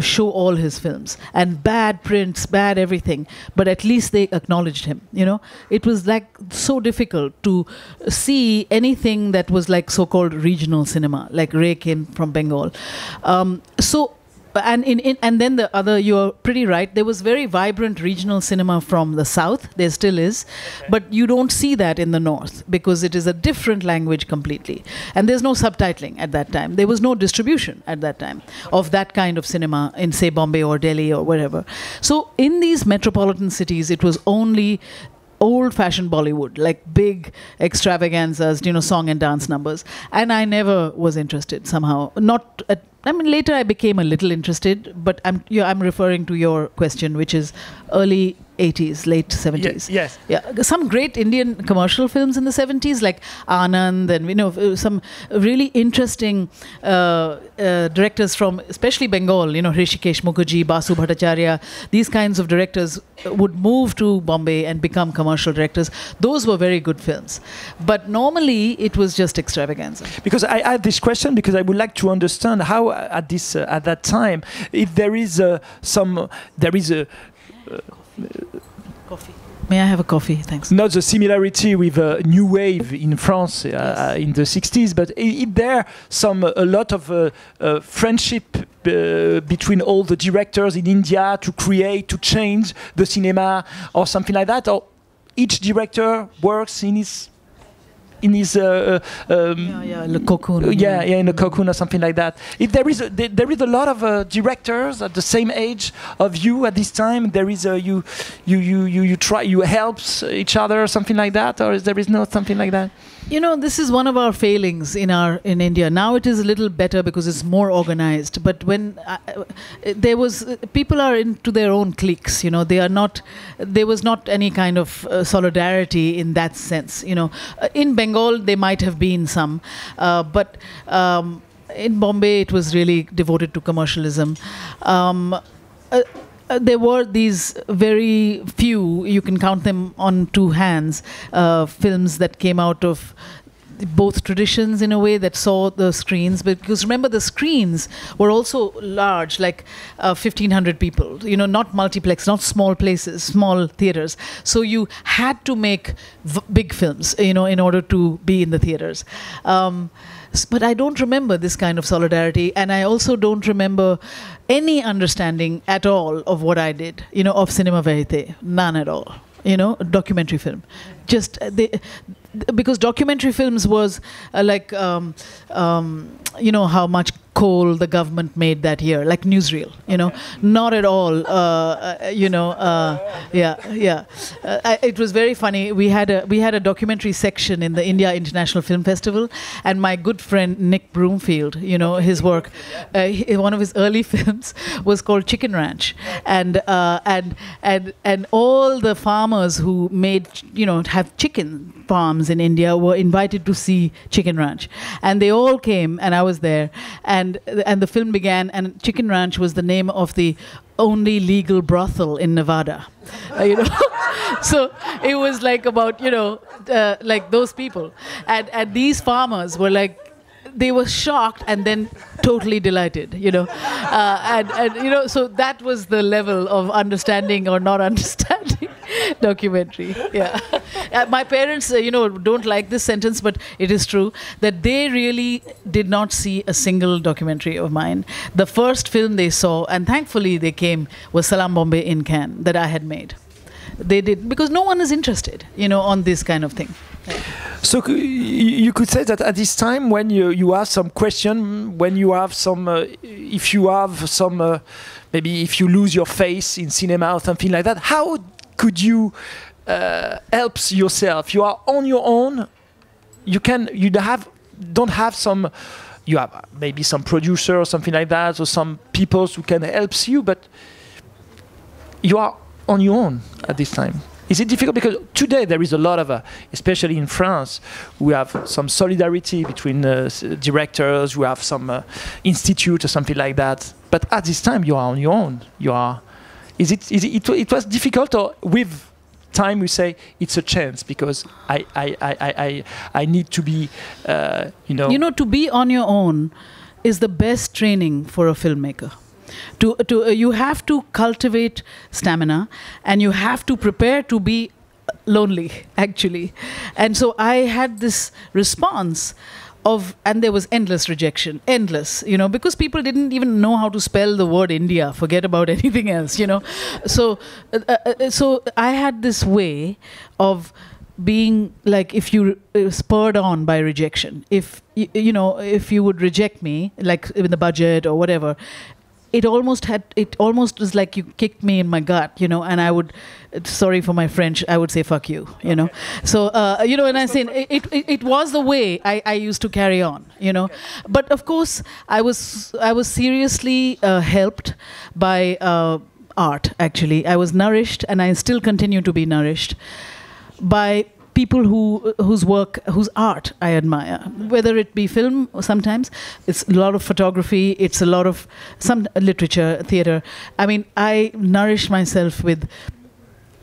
show all his films. And bad prints, bad everything. But at least they acknowledged him, It was like so difficult to see anything that was like so-called regional cinema, like Ray came from Bengal. And then the other, you're pretty right, there was very vibrant regional cinema from the south, there still is, but you don't see that in the north because it is a different language completely. And there's no subtitling at that time. There was no distribution at that time of that kind of cinema in, say, Bombay or Delhi or wherever. So in these metropolitan cities, it was only old-fashioned Bollywood, like big extravaganzas, song and dance numbers. And I never was interested somehow. Later I became a little interested, but I'm referring to your question, which is early 80s, late 70s. Yes. Yeah. Some great Indian commercial films in the 70s, like Anand, and some really interesting directors from, especially Bengal. Hrishikesh Mukherjee, Basu Bhattacharya. These kinds of directors would move to Bombay and become commercial directors. Those were very good films, but normally it was just extravaganza. Because I had this question because I would like to understand how at that time, if there is coffee. May I have a coffee? Thanks. Not the similarity with New Wave in France in the 60s, but is there a lot of friendship between all the directors in India to create, to change the cinema or something like that? Or each director works in his the cocoon. In a cocoon or something like that. If there is a lot of directors at the same age of you at this time, there is you helps each other or something like that, or there is not something like that. This is one of our failings in India. Now it is a little better because it's more organized. But when people are into their own cliques. There was not any kind of solidarity in that sense. In Bengal there might have been some, but in Bombay it was really devoted to commercialism. there were these very few, you can count them on two hands, films that came out of both traditions in a way, that saw the screens, because remember the screens were also large, like 1,500 people, not multiplex, not small places, small theaters. So you had to make big films, in order to be in the theaters. But I don't remember this kind of solidarity, and I also don't remember any understanding at all of what I did, of cinema verite, none at all. Documentary film, just because documentary films was like how much coal the government made that year, like newsreel, not at all. It was very funny. We had a documentary section in the India International Film Festival, and my good friend Nick Broomfield, his work, one of his early films was called Chicken Ranch, and all the farmers who made have chicken farms in India were invited to see Chicken Ranch, and they all came, and I was there, and the film began, and Chicken Ranch was the name of the only legal brothel in Nevada. So it was like about like those people, and these farmers were like, they were shocked and then totally delighted, so that was the level of understanding or not understanding documentary. Yeah. My parents, don't like this sentence, but it is true that they really did not see a single documentary of mine. The first film they saw, and thankfully they came, was Salaam Bombay in Cannes that I had made. They did, because no one is interested, on this kind of thing. Yeah. So you could say that at this time, when you have some question, when you have some, if you have some, maybe if you lose your face in cinema or something like that, how could you help yourself? You are on your own. You don't have some. You have maybe some producer or something like that, or some people who can help you, but you are on your own at this time. Is it difficult? Because today there is a lot of, especially in France, we have some solidarity between directors, we have some institute or something like that. But at this time you are on your own. It was difficult, or with time we say it's a chance, because I need to be, to be on your own is the best training for a filmmaker. You have to cultivate stamina, and you have to prepare to be lonely, actually. And so I had this response and there was endless rejection, because people didn't even know how to spell the word India, forget about anything else, So I had this way of being like, if you spurred on by rejection, if you would reject me, like in the budget or whatever, it almost was like you kicked me in my gut, and I would, sorry for my French, I would say fuck you, So, and I say it was the way I used to carry on, But of course, I was seriously helped by art, actually. I was nourished, and I still continue to be nourished by people whose art I admire, whether it be film, or sometimes it's a lot of photography, it's a lot of some literature, theater. I mean, I nourish myself with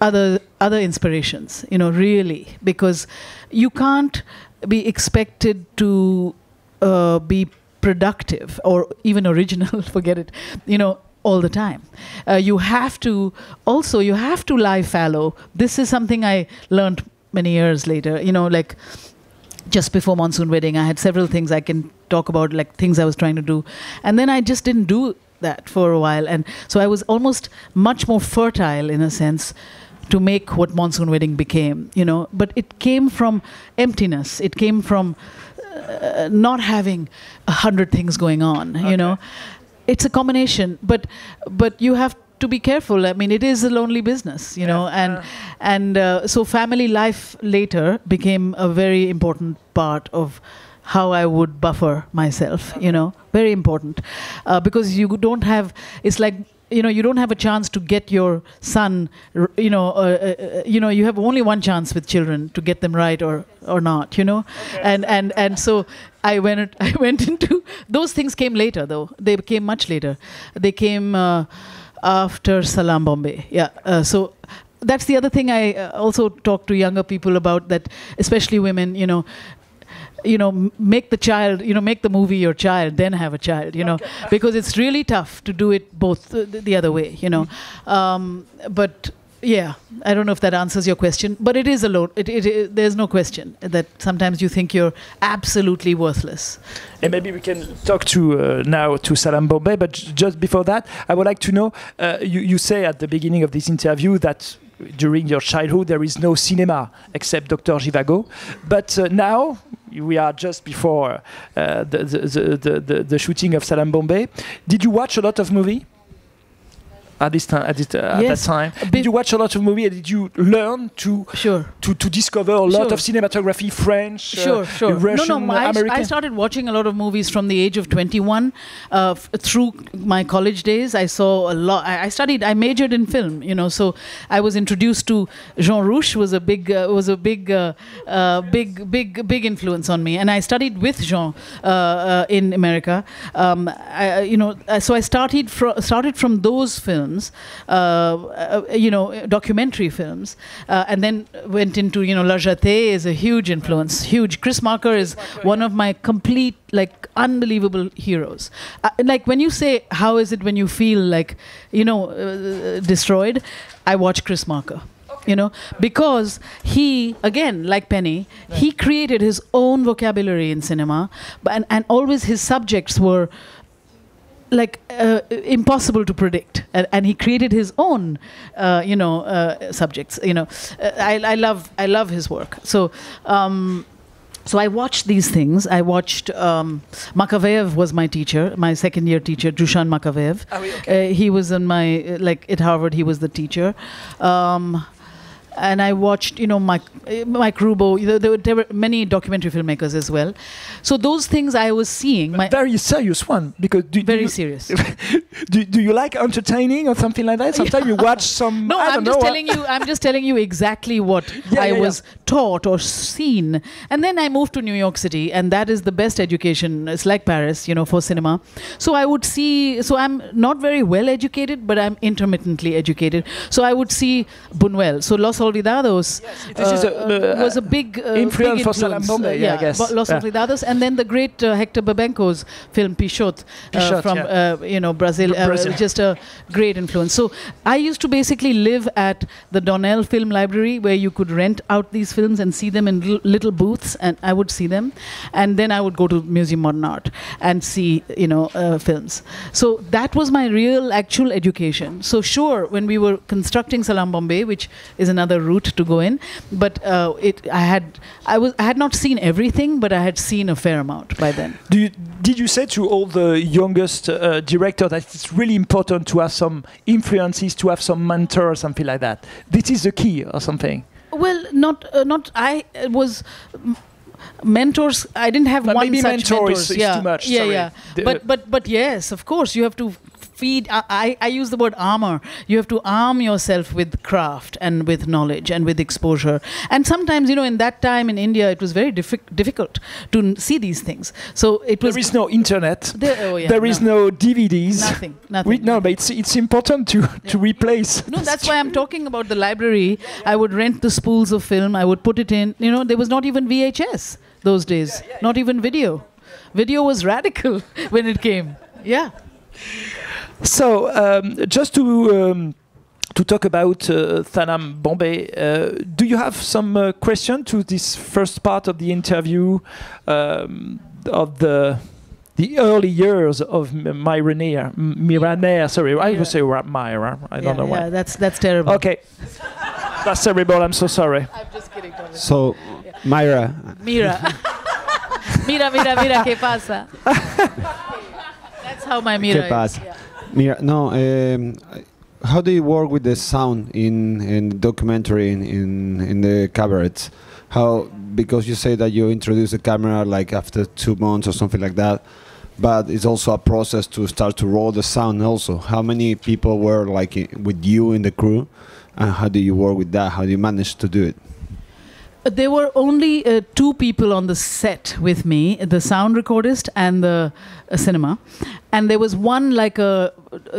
other inspirations, really, because you can't be expected to be productive or even original, forget it, all the time. You have to lie fallow. This is something I learned many years later, like just before Monsoon Wedding, I had several things I can talk about, like things I was trying to do. And then I just didn't do that for a while. And so I was almost much more fertile, in a sense, to make what Monsoon Wedding became, But it came from emptiness. It came from not having 100 things going on, It's a combination, but you have to be careful. I mean, it is a lonely business, so family life later became a very important part of how I would buffer myself, very important, because you don't have, it's like, you don't have a chance to get your son, you have only one chance with children to get them right or not, Okay. And so I went into, those things came later though. They came much later. They came after Salaam Bombay. Yeah. So that's the other thing I also talk to younger people about, that especially women, make the movie your child, then have a child, because it's really tough to do it both the other way, But yeah, I don't know if that answers your question, but it is a load. There's no question that sometimes you think you're absolutely worthless. And maybe we can talk now to Salaam Bombay, but just before that, I would like to know, you say at the beginning of this interview that during your childhood there is no cinema except Dr. Zhivago, but now we are just before the shooting of Salaam Bombay. Did you watch a lot of movie? At this time, at that time, did you watch a lot of movies? And did you learn to discover a lot of cinematography, French, Russian, American? I started watching a lot of movies from the age of 21. Through my college days, I saw a lot. I majored in film, so I was introduced to Jean Rouch. Was a big influence on me, and I studied with Jean in America. So I started from those films. Documentary films, and then went into, La Jetée is a huge influence, huge. Chris Marker is one of my complete, unbelievable heroes. Like when you say, how is it when you feel destroyed? I watch Chris Marker. Because he, again, like Penny, he created his own vocabulary in cinema, and always his subjects were impossible to predict, and he created his own subjects. I love his work. So I watched these things. I watched Makaveyev was my teacher, my second year teacher, Dushan Makaveyev. He was in my at Harvard. He was the teacher. And I watched, Mike Rubo. There were many documentary filmmakers as well. So those things I was seeing. Very serious one, because serious. do you like entertaining or something like that? Sometimes you watch some. No, I'm just telling you exactly what I was taught or seen. And then I moved to New York City, and that is the best education. It's like Paris, for cinema. So I would see. So I'm not very well educated, but I'm intermittently educated. So I would see Buñuel. So Los Olvidados was a big influence for Salaam Bombay, I guess. Los Olvidados, and then the great Hector Babenco's film Pichote from Brazil, just a great influence. So I used to basically live at the Donnell Film Library, where you could rent out these films and see them in little booths, and I would see them, and then I would go to Museum Modern Art and see films. So that was my real actual education. So sure, when we were constructing Salaam Bombay, which is another route to go in, but I had not seen everything, but I had seen a fair amount by then. Did you say to all the youngest directors that it's really important to have some influences, to have some mentor or something like that? This is the key or something? Well, not. I was mentors. I didn't have one maybe such mentor is too much. Yeah. But yes, of course, you have to feed. I use the word armor. You have to arm yourself with craft and with knowledge and with exposure. And sometimes, in that time in India, it was very difficult to see these things. So it was. There is no internet. There is no DVDs. Nothing. But it's important to replace. No, that's why I'm talking about the library. I would rent the spools of film. I would put it in. There was not even VHS those days. Not even video. Video was radical when it came. Yeah. So just to talk about Salaam Bombay, do you have some question to this first part of the interview of the early years of Mira Nair? Sorry, I would say Myra. I don't know why. Yeah, that's terrible. Okay, that's terrible. I'm so sorry. I'm just kidding. So, Mira. Mira, ¿qué pasa? That's how my Mira is. Yeah. Mira, no. How do you work with the sound in the documentary in the cabarets? Because you say that you introduce the camera after 2 months or something like that, but it's also a process to start to roll the sound also. How many people were with you in the crew, and how do you work with that? How do you manage to do it? There were only 2 people on the set with me, the sound recordist and the cinema. And there was one like a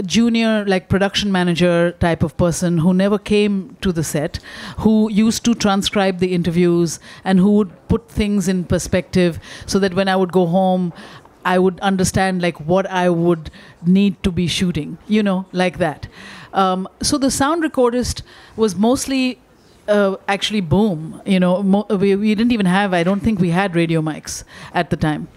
junior, like production manager type of person who never came to the set, who used to transcribe the interviews and who would put things in perspective so that when I would go home, I would understand like what I would need to be shooting, you know, like that. So the sound recordist was mostly actually boom, you know. We didn't even have, I don't think we had radio mics at the time.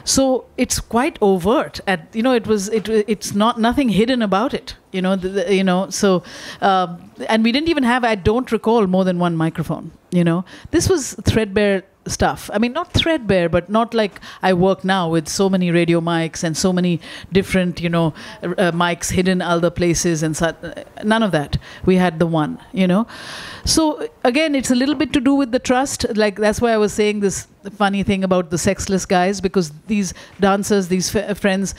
So it's quite overt. You know, it's not nothing hidden about it. You know, you know. So and we didn't even have, I don't recall, more than one microphone. You know, this was threadbare stuff. I mean, not threadbare, but not like I work now with so many radio mics and so many different, you know, mics hidden other places and such. None of that. We had the one, you know. So again, it's a little bit to do with the trust. Like that's why I was saying this funny thing about the sexless guys, because these dancers, these friends,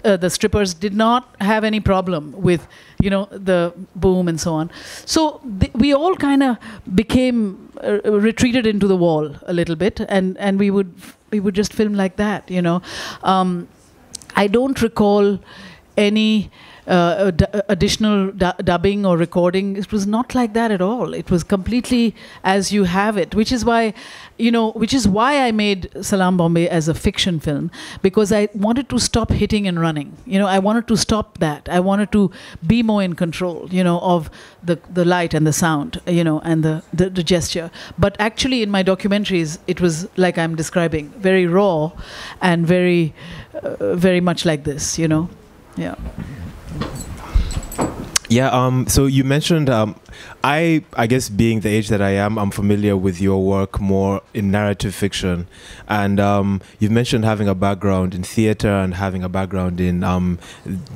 the strippers did not have any problem with, you know, the boom and so on. So we all kind of became retreated into the wall a little bit, and we would just film like that, you know. I don't recall any additional dubbing or recording. It was not like that at all. It was completely as you have it, which is why, you know, which is why I made Salaam Bombay as a fiction film, because I wanted to stop hitting and running. You know, I wanted to stop that. I wanted to be more in control, you know, of the light and the sound, you know, and the gesture. But actually in my documentaries, it was like I'm describing, very raw and very much like this, you know. Yeah. Yeah, so you mentioned, I guess being the age that I am, I'm familiar with your work more in narrative fiction. And you've mentioned having a background in theater and having a background in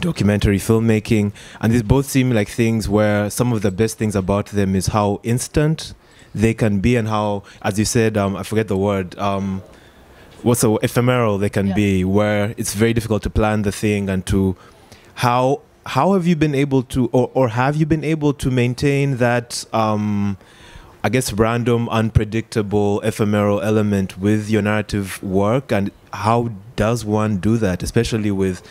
documentary filmmaking. And these both seem like things where some of the best things about them is how instant they can be and how, as you said, I forget the word, what's the ephemeral they can be, where it's very difficult to plan the thing and to how have you been able to, or have you been able to maintain that, I guess, random, unpredictable, ephemeral element with your narrative work? And how does one do that, especially with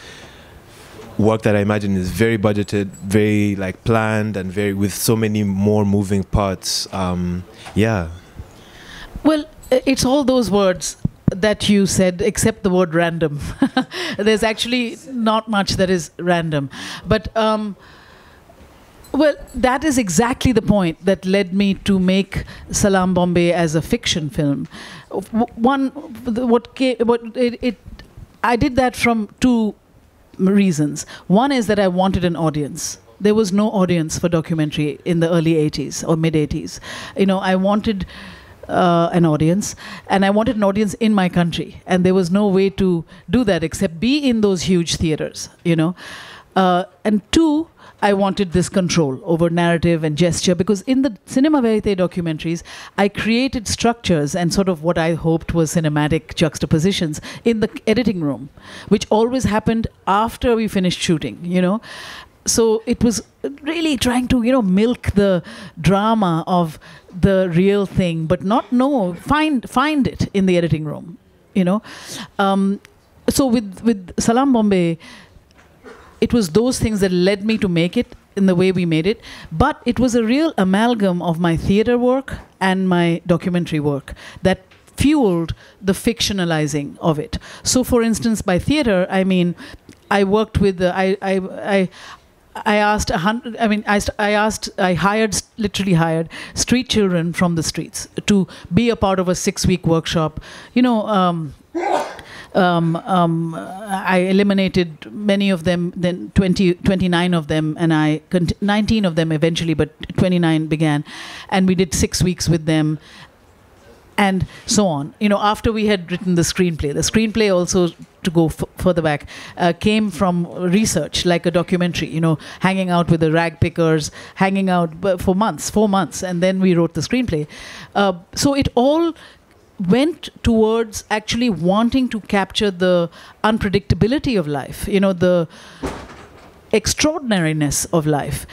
work that I imagine is very budgeted, very like planned, and very with so many more moving parts? Yeah. Well, it's all those words that you said, except the word random. There's actually not much that is random. But, well, that is exactly the point that led me to make Salaam Bombay as a fiction film. I did that from 2 reasons. One is that I wanted an audience. There was no audience for documentary in the early 80s or mid 80s. You know, I wanted an audience, and I wanted an audience in my country, and there was no way to do that except be in those huge theaters, you know. And 2, I wanted this control over narrative and gesture, because in the Cinema Verite documentaries, I created structures and sort of what I hoped was cinematic juxtapositions in the editing room, which always happened after we finished shooting, you know. So it was really trying to, you know, milk the drama of the real thing, but not find it in the editing room, you know. So with Salaam Bombay, it was those things that led me to make it in the way we made it. But it was a real amalgam of my theater work and my documentary work that fueled the fictionalizing of it. So, for instance, by theater, I mean, I worked with literally hired street children from the streets to be a part of a 6-week workshop. You know, I eliminated many of them, then 29 of them, and 19 of them eventually, but 29 began. And we did 6 weeks with them, and so on. You know, after we had written the screenplay also, to go further back, came from research, like a documentary, you know, hanging out with the rag pickers, hanging out for months, 4 months, and then we wrote the screenplay. So it all went towards actually wanting to capture the unpredictability of life, you know, the extraordinariness of life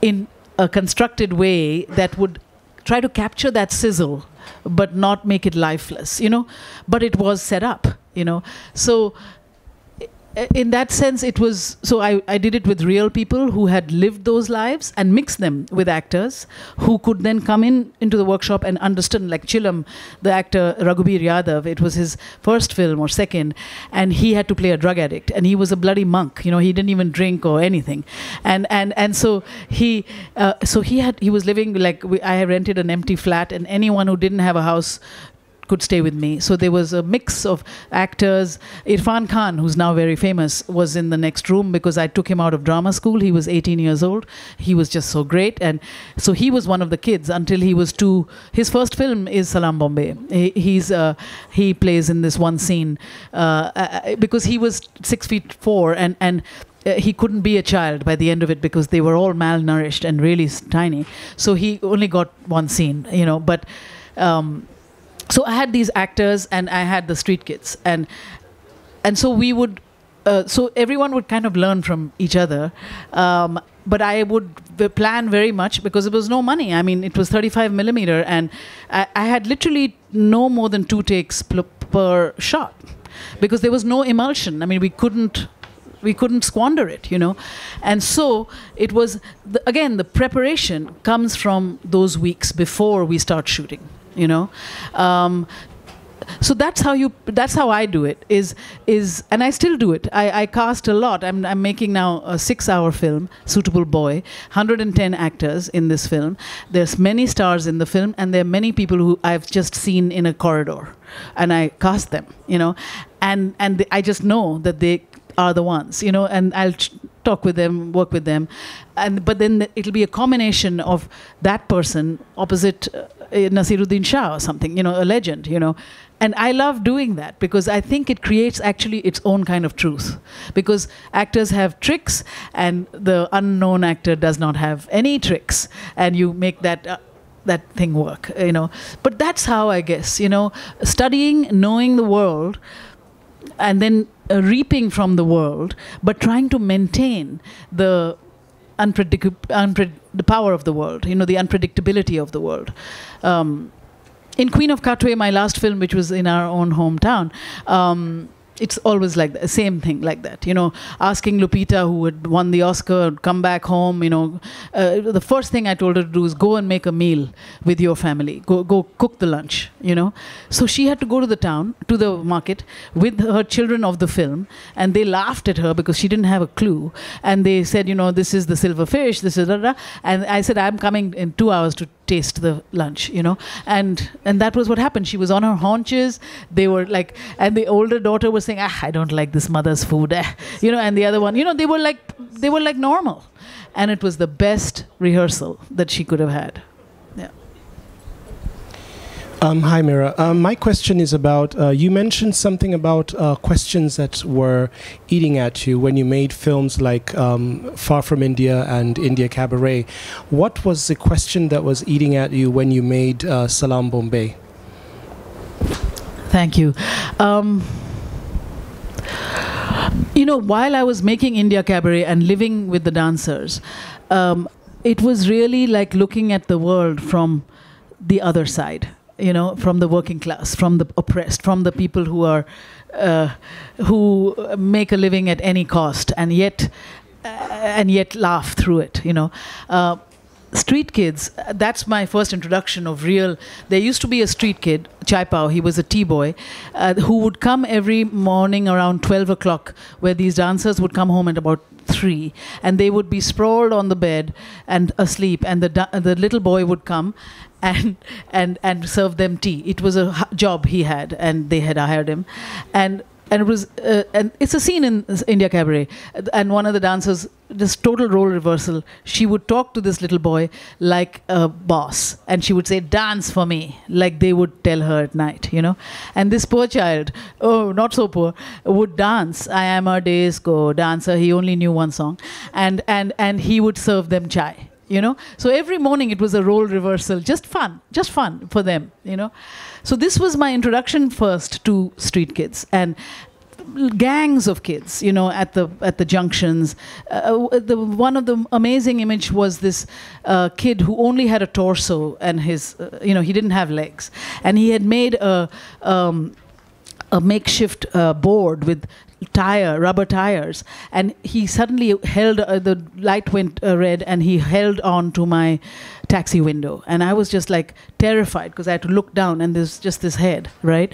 in a constructed way that would try to capture that sizzle, but not make it lifeless, but it was set up, so in that sense, it was, so I did it with real people who had lived those lives and mixed them with actors who could then come into the workshop and understand, like Chilam, the actor Raghubir Yadav, it was his first film or second, and he had to play a drug addict, and he was a bloody monk, he didn't even drink or anything, and so he was living, like, I rented an empty flat, and anyone who didn't have a house could stay with me. So there was a mix of actors. Irfan Khan, who's now very famous, was in the next room because I took him out of drama school. He was 18 years old. He was just so great. And so he was one of the kids until he was 2. His first film is Salaam Bombay. He plays in this one scene because he was 6'4" and he couldn't be a child by the end of it because they were all malnourished and really tiny. So he only got one scene, but so I had these actors and I had the street kids, and so we would, so everyone would kind of learn from each other, but I would plan very much because there was no money. I mean, it was 35 millimeter, and I had literally no more than 2 takes per shot because there was no emulsion. I mean, we couldn't squander it, and so it was again, the preparation comes from those weeks before we start shooting. So that's how I do it, is and I still do it. I cast a lot. I'm making now a 6-hour film, Suitable Boy, 110 actors in this film. There's many stars in the film, and there are many people who I've just seen in a corridor, and I cast them, and I just know that they are the ones, and I'll talk with them, work with them, but then it'll be a combination of that person opposite Nasiruddin Shah or something, a legend, and I love doing that because I think it creates actually its own kind of truth, because actors have tricks and the unknown actor does not have any tricks, and you make that thing work, But that's how, I guess, studying, knowing the world, and then reaping from the world, but trying to maintain the the power of the world, the unpredictability of the world. In Queen of Katwe, my last film, which was in our own hometown, it's always like the same thing like that, asking Lupita, who had won the Oscar, come back home, the first thing I told her to do is go and make a meal with your family, go cook the lunch, So she had to go to the town, to the market with her children of the film, and they laughed at her because she didn't have a clue, and they said, this is the silver fish, this is and I said, I'm coming in 2 hours to taste the lunch, and that was what happened. She was on her haunches. They were like, and the older daughter was saying, I don't like this mother's food, and the other one, they were like normal, and it was the best rehearsal that she could have had. Yeah. Hi, Mira. My question is about, you mentioned something about questions that were eating at you when you made films like Far From India and India Cabaret. What was the question that was eating at you when you made Salaam Bombay? Thank you. While I was making India Cabaret and living with the dancers, it was really like looking at the world from the other side. From the working class, from the oppressed, from the people who are who make a living at any cost, and yet laugh through it. Street kids. That's my first introduction of real. There used to be a street kid, Chai Pao. He was a tea boy, who would come every morning around 12 o'clock, where these dancers would come home at about 3, and they would be sprawled on the bed and asleep, and the little boy would come and serve them tea. It was a job he had, and they had hired him, and it was and it's a scene in India Cabaret, and one of the dancers, this total role reversal, she would talk to this little boy like a boss, and she would say, dance for me, like they would tell her at night, and this poor child, oh, not so poor, would dance. I am a disco dancer. He only knew one song, and he would serve them chai. So every morning it was a role reversal, just fun for them, So this was my introduction first to street kids, and gangs of kids, you know, at the junctions. One of the amazing image was this kid who only had a torso and his, you know, he didn't have legs, and he had made a makeshift board with rubber tires, and he suddenly held the light went red, and he held on to my taxi window, and I was just like terrified because I had to look down, and there's just this head, right?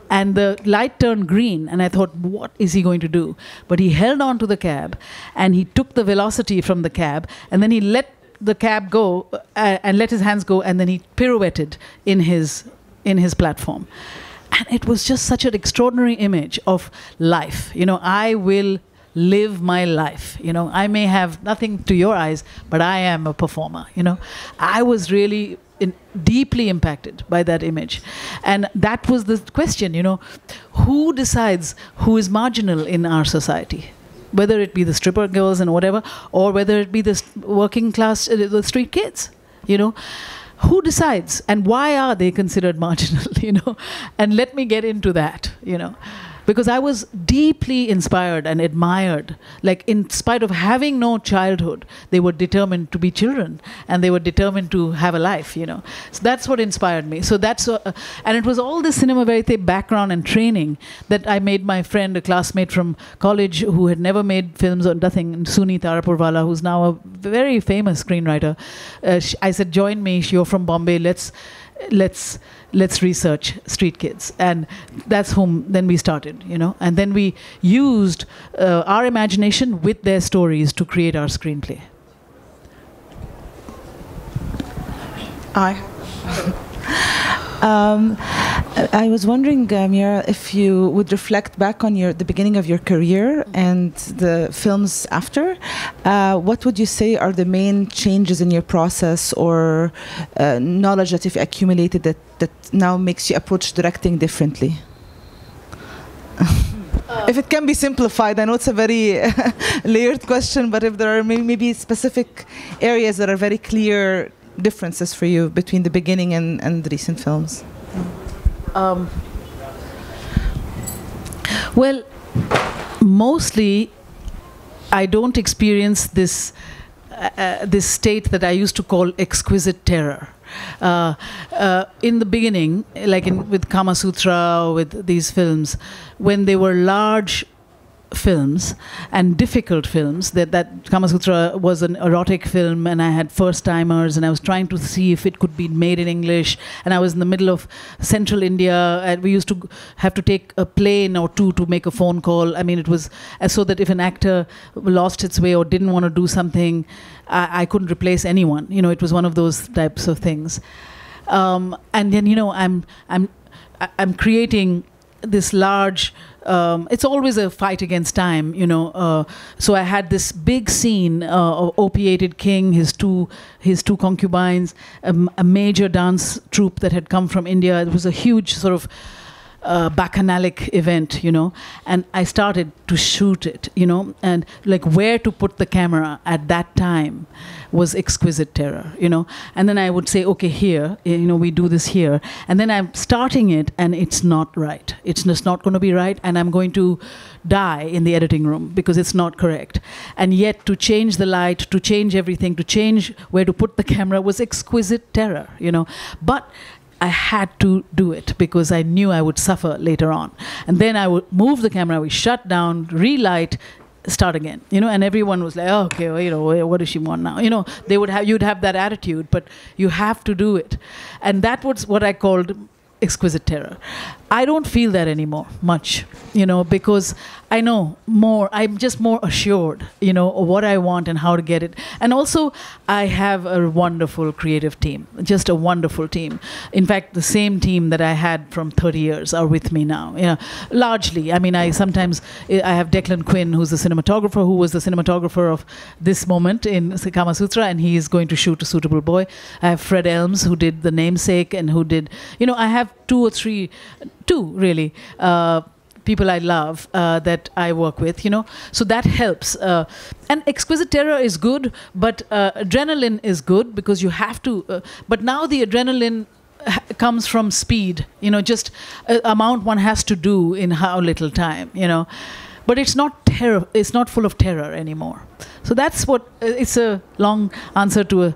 And the light turned green, and I thought, what is he going to do? But he held on to the cab, and he took the velocity from the cab, and then he let the cab go and let his hands go, and then he pirouetted in his platform. And it was just such an extraordinary image of life. You know, I will live my life. You know, I may have nothing to your eyes, but I am a performer. You know, I was really deeply impacted by that image. And that was the question, you know, who decides who is marginal in our society? Whether it be the stripper girls and whatever, or whether it be the working class, the street kids, you know. Who decides, and why are they considered marginal, you know? And let me get into that, you know, because I was deeply inspired and admired. Like, in spite of having no childhood, they were determined to be children, and they were determined to have a life, you know. So that's what inspired me. So that's, and it was all this cinema verite background and training that I made my friend, a classmate from college who had never made films or nothing, Suni Tarapurwala, who's now a very famous screenwriter. I said, join me, you're from Bombay, let's research street kids. And that's whom then we started, you know, and then we used our imagination with their stories to create our screenplay. I was wondering, Mira, if you would reflect back on the beginning of your career and the films after, what would you say are the main changes in your process or knowledge that you've accumulated that now makes you approach directing differently? If it can be simplified, I know it's a very layered question, but if there are maybe specific areas that are very clear differences for you between the beginning and the recent films? Well, mostly I don't experience this state that I used to call exquisite terror. In the beginning, like with Kama Sutra or with these films, when they were large films and difficult films, that Kama Sutra was an erotic film, and I had first timers, and I was trying to see if it could be made in English, and I was in the middle of central India, and we used to have to take a plane or two to make a phone call. I mean, it was so that if an actor lost its way or didn't want to do something, I couldn't replace anyone. You know, it was one of those types of things. And then, you know, I'm creating this large. It's always a fight against time, you know. So I had this big scene of opiated king, his two concubines, a major dance troupe that had come from India. It was a huge sort of bacchanalic event, you know, and I started to shoot it, you know, and like where to put the camera at that time was exquisite terror, you know. And then I would say, okay, here, you know, we do this here, and then I'm starting it and it's not right. It's just not going to be right, and I'm going to die in the editing room because it's not correct. And yet to change the light, to change everything, to change where to put the camera was exquisite terror, you know. But I had to do it because I knew I would suffer later on. And then I would move the camera, we shut down, relight, start again, you know. And everyone was like, oh, okay, well, you know, what does she want now? You know, you'd have that attitude, but you have to do it. And that was what I called exquisite terror. I don't feel that anymore much, you know, because I know more, I'm just more assured, you know, of what I want and how to get it. And also, I have a wonderful creative team, just a wonderful team. In fact, the same team that I had from 30 years are with me now, you know, largely. I mean, I have Declan Quinn, who's the cinematographer, who was the cinematographer of this moment in Kama Sutra, and he is going to shoot A Suitable Boy. I have Fred Elms, who did The Namesake, and who did, you know, I have two really, people I love that I work with, you know. So that helps. And exquisite terror is good, but adrenaline is good because you have to. But now the adrenaline comes from speed, just amount one has to do in how little time, but it's not terror, it's not full of terror anymore. So that's what, it's a long answer to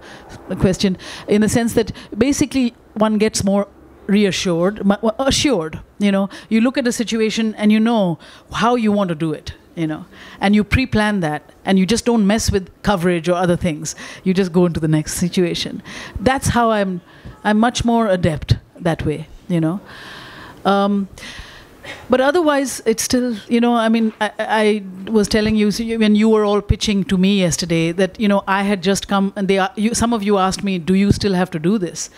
a question, in the sense that basically one gets more reassured, assured, you look at a situation and you know how you want to do it, and you pre-plan that, and you just don't mess with coverage or other things. You just go into the next situation. That's how I'm much more adept that way, But otherwise, it's still, I was telling you when you were all pitching to me yesterday that, I had just come, and some of you asked me, do you still have to do this?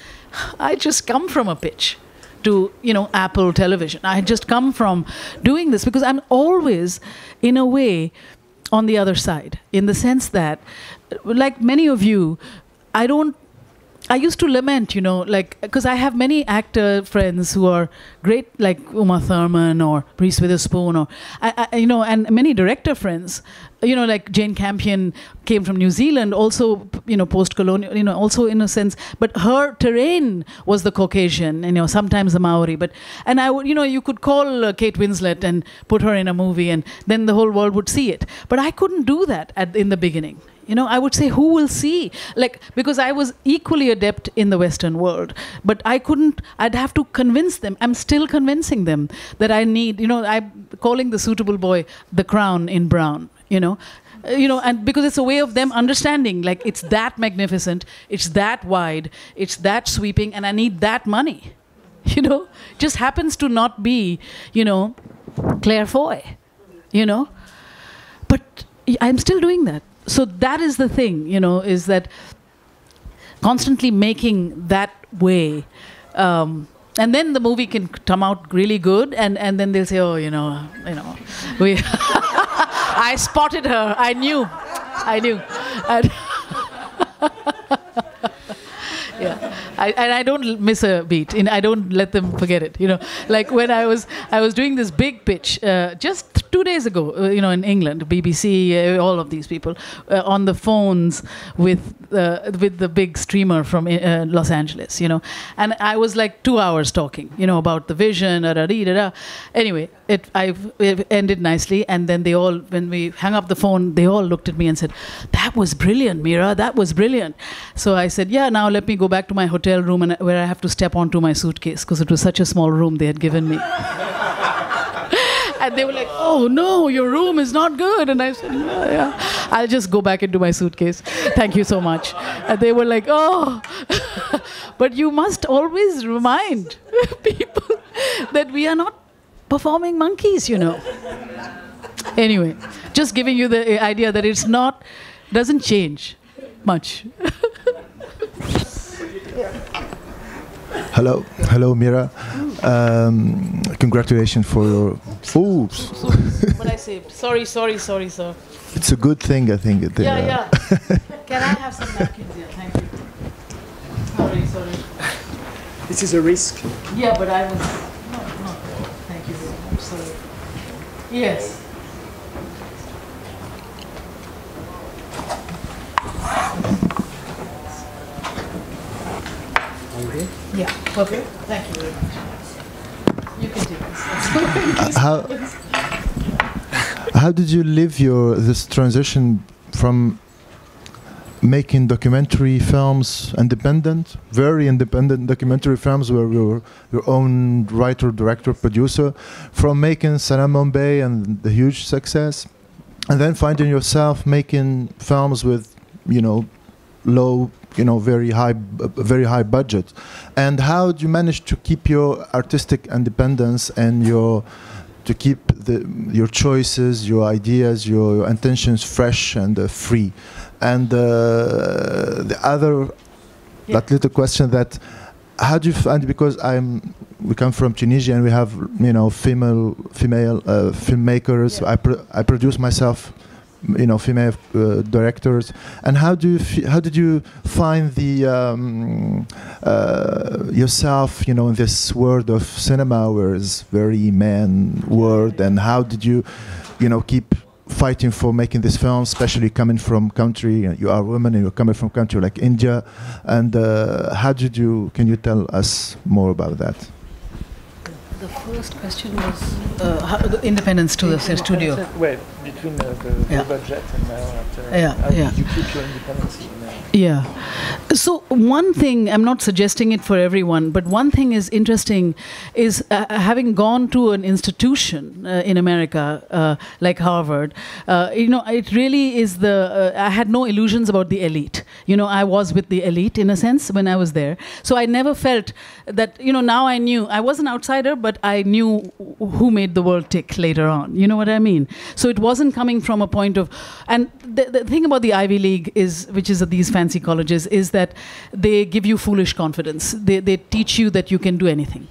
I just come from a pitch to, Apple Television. I had just come from doing this because I'm always, in a way, on the other side, in the sense that, like many of you, I used to lament, because I have many actor friends who are great, like Uma Thurman or Reese Witherspoon, or and many director friends, like Jane Campion came from New Zealand, also, post-colonial, also in a sense, but her terrain was the Caucasian, sometimes the Maori, and I would, you could call Kate Winslet and put her in a movie, and then the whole world would see it. But I couldn't do that in the beginning. I would say, who will see? Because I was equally adept in the Western world, but I'd have to convince them. I'm still convincing them that I need, I'm calling the suitable boy the crown in brown, and because it's a way of them understanding, it's that magnificent, it's that wide, it's that sweeping, and I need that money, just happens to not be, Claire Foy, but I'm still doing that. So that is the thing, is that constantly making that way. And then the movie can come out really good, and then they'll say, oh, we I spotted her. I knew. And yeah, I don't miss a beat. I don't let them forget it. Like when I was doing this big pitch just 2 days ago. In England, BBC, all of these people on the phones with the big streamer from Los Angeles. And I was like 2 hours talking. About the vision. Anyway, it ended nicely, and then when we hung up the phone, they all looked at me and said, "That was brilliant, Mira. That was brilliant." So I said, "Yeah, now let me go back to my hotel room where I have to step onto my suitcase because it was such a small room they had given me." And they were like, "Oh no, your room is not good." And I said, "Yeah, I'll just go back into my suitcase. Thank you so much." And they were like, "Oh." But you must always remind people that we are not performing monkeys, Anyway, just giving you the idea that doesn't change much. Hello, Mira. Congratulations for your. Oops. What I say? Sorry, sir. It's a good thing, I think. Yeah. Can I have some napkins here? Thank you. Sorry. This is a risk. Yeah, but I was. No. Thank you very much. Sorry. Yes. Okay. Yeah, perfect. Thank you very much. You can take this. How did you live this transition from making documentary films, very independent documentary films where you were your own writer, director, producer, from making Salaam Bombay and the huge success, and then finding yourself making films with, low, very high budget, and how do you manage to keep your artistic independence and to keep your choices, your ideas, your intentions fresh and free? And the other, that little question that, how do you find, because we come from Tunisia and we have female filmmakers. Yeah. I produce myself, female directors. And how did you find the yourself, in this world of cinema where it's very man world, and how did you, keep fighting for making this film, especially coming from country, you are women and you're coming from country like India, and how did you, can you tell us more about that? The first question was the independence to the studio. Well, between the budget and now after. You keep your independence. Yeah. So one thing, I'm not suggesting it for everyone, but one thing is interesting is having gone to an institution in America like Harvard, it really is I had no illusions about the elite. I was with the elite in a sense when I was there. So I never felt that, now I knew, I was an outsider, but I knew who made the world tick later on. You know what I mean? So it wasn't coming from a point of, and the thing about the Ivy League is, which is these fancy colleges, is that they give you foolish confidence. They teach you that you can do anything,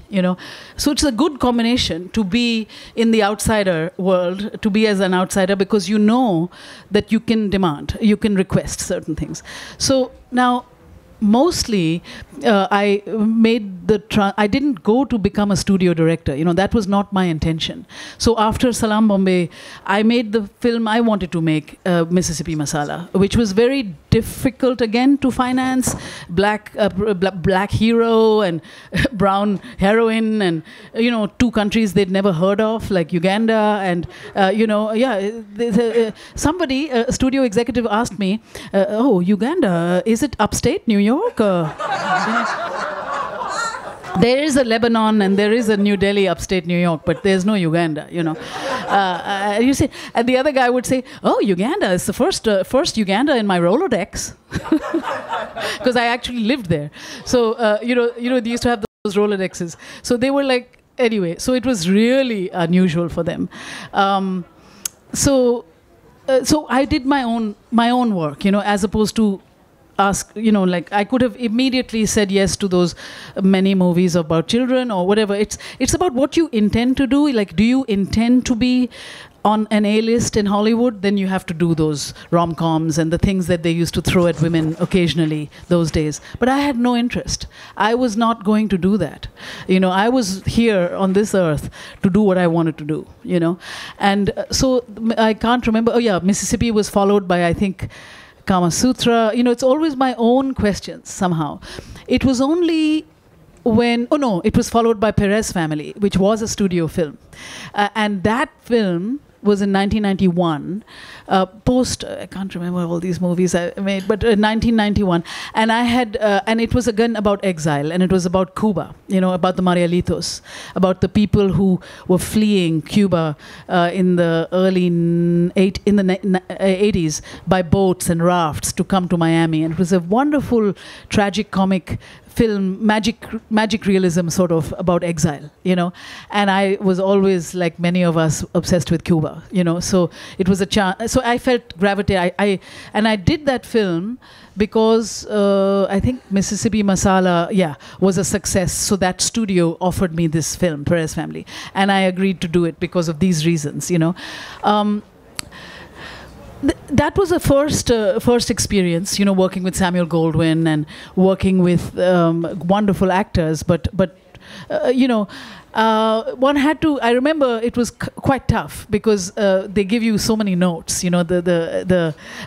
So it's a good combination to be in the outsider world, to be as an outsider, because you know that you can demand, you can request certain things. So now, mostly, I made I didn't go to become a studio director. That was not my intention. So after Salaam Bombay, I made the film I wanted to make, Mississippi Masala, which was very difficult again to finance. Black hero and brown heroine, and two countries they'd never heard of, like Uganda, and somebody, a studio executive, asked me, "Oh, Uganda, is it upstate New York?" There is a Lebanon and there is a New Delhi, upstate New York, but there's no Uganda, you see, and the other guy would say, "Oh, Uganda is the first Uganda in my Rolodex," because I actually lived there. So they used to have those Rolodexes. So they were like, anyway. So it was really unusual for them. So I did my own work, as opposed to ask, I could have immediately said yes to those many movies about children or whatever. It's about what you intend to do. Like, do you intend to be on an A-list in Hollywood? Then you have to do those rom-coms and the things that they used to throw at women occasionally those days. But I had no interest. I was not going to do that. I was here on this earth to do what I wanted to do, And so I can't remember. Oh yeah, Mississippi was followed by, I think, Kama Sutra. It's always my own questions somehow. It was only when, it was followed by Perez Family, which was a studio film. And that film was in 1991, I can't remember all these movies I made, but in 1991. And I had, and it was again about exile, and it was about Cuba, about the Marielitos, about the people who were fleeing Cuba in the early 80s by boats and rafts to come to Miami. And it was a wonderful, tragic comic film, magic realism sort of about exile, and I was always, like many of us, obsessed with Cuba, so it was a chance. So I felt gravity. I did that film because I think Mississippi Masala, was a success. So that studio offered me this film, Perez Family, and I agreed to do it because of these reasons, That was a first experience, working with Samuel Goldwyn and working with wonderful actors. But one had to. I remember it was quite tough because they give you so many notes.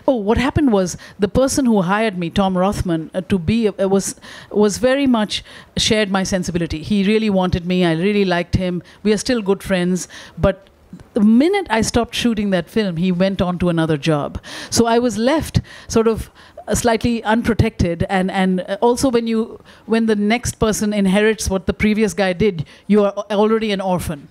What happened was the person who hired me, Tom Rothman, to be was very much shared my sensibility. He really wanted me. I really liked him. We are still good friends, but the minute I stopped shooting that film, he went on to another job. So I was left sort of slightly unprotected, and also when the next person inherits what the previous guy did, you are already an orphan,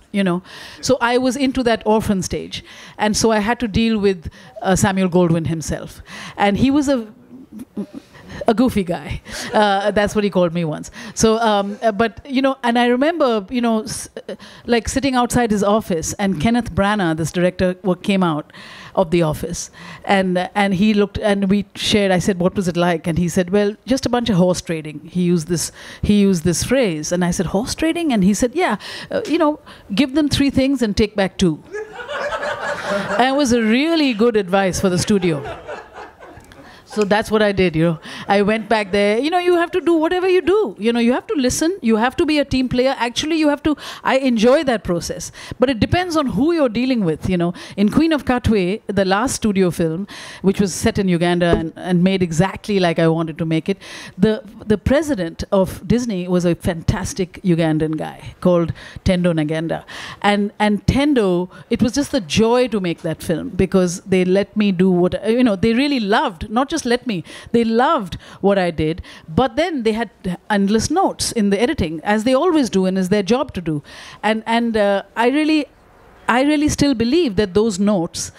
So I was into that orphan stage, and so I had to deal with Samuel Goldwyn himself, and he was a goofy guy. That's what he called me once. So, but, and I remember, like sitting outside his office, and Kenneth Branagh, this director, came out of the office, and he looked, and we shared. I said, "What was it like?" And he said, "Well, just a bunch of horse trading." He used this phrase, and I said, "Horse trading?" And he said, "Yeah, give them 3 things and take back 2." And it was a really good advice for the studio. So that's what I did, I went back there. You have to do whatever you do. You have to listen. You have to be a team player. Actually, I enjoy that process. But it depends on who you're dealing with, In Queen of Katwe, the last studio film, which was set in Uganda and made exactly like I wanted to make it, the president of Disney was a fantastic Ugandan guy called Tendo Nagenda. And Tendo, it was just a joy to make that film because they let me do what, they really loved, not just let me, they loved what I did, but then they had endless notes in the editing, as they always do and is their job to do. And I really still believe that those notes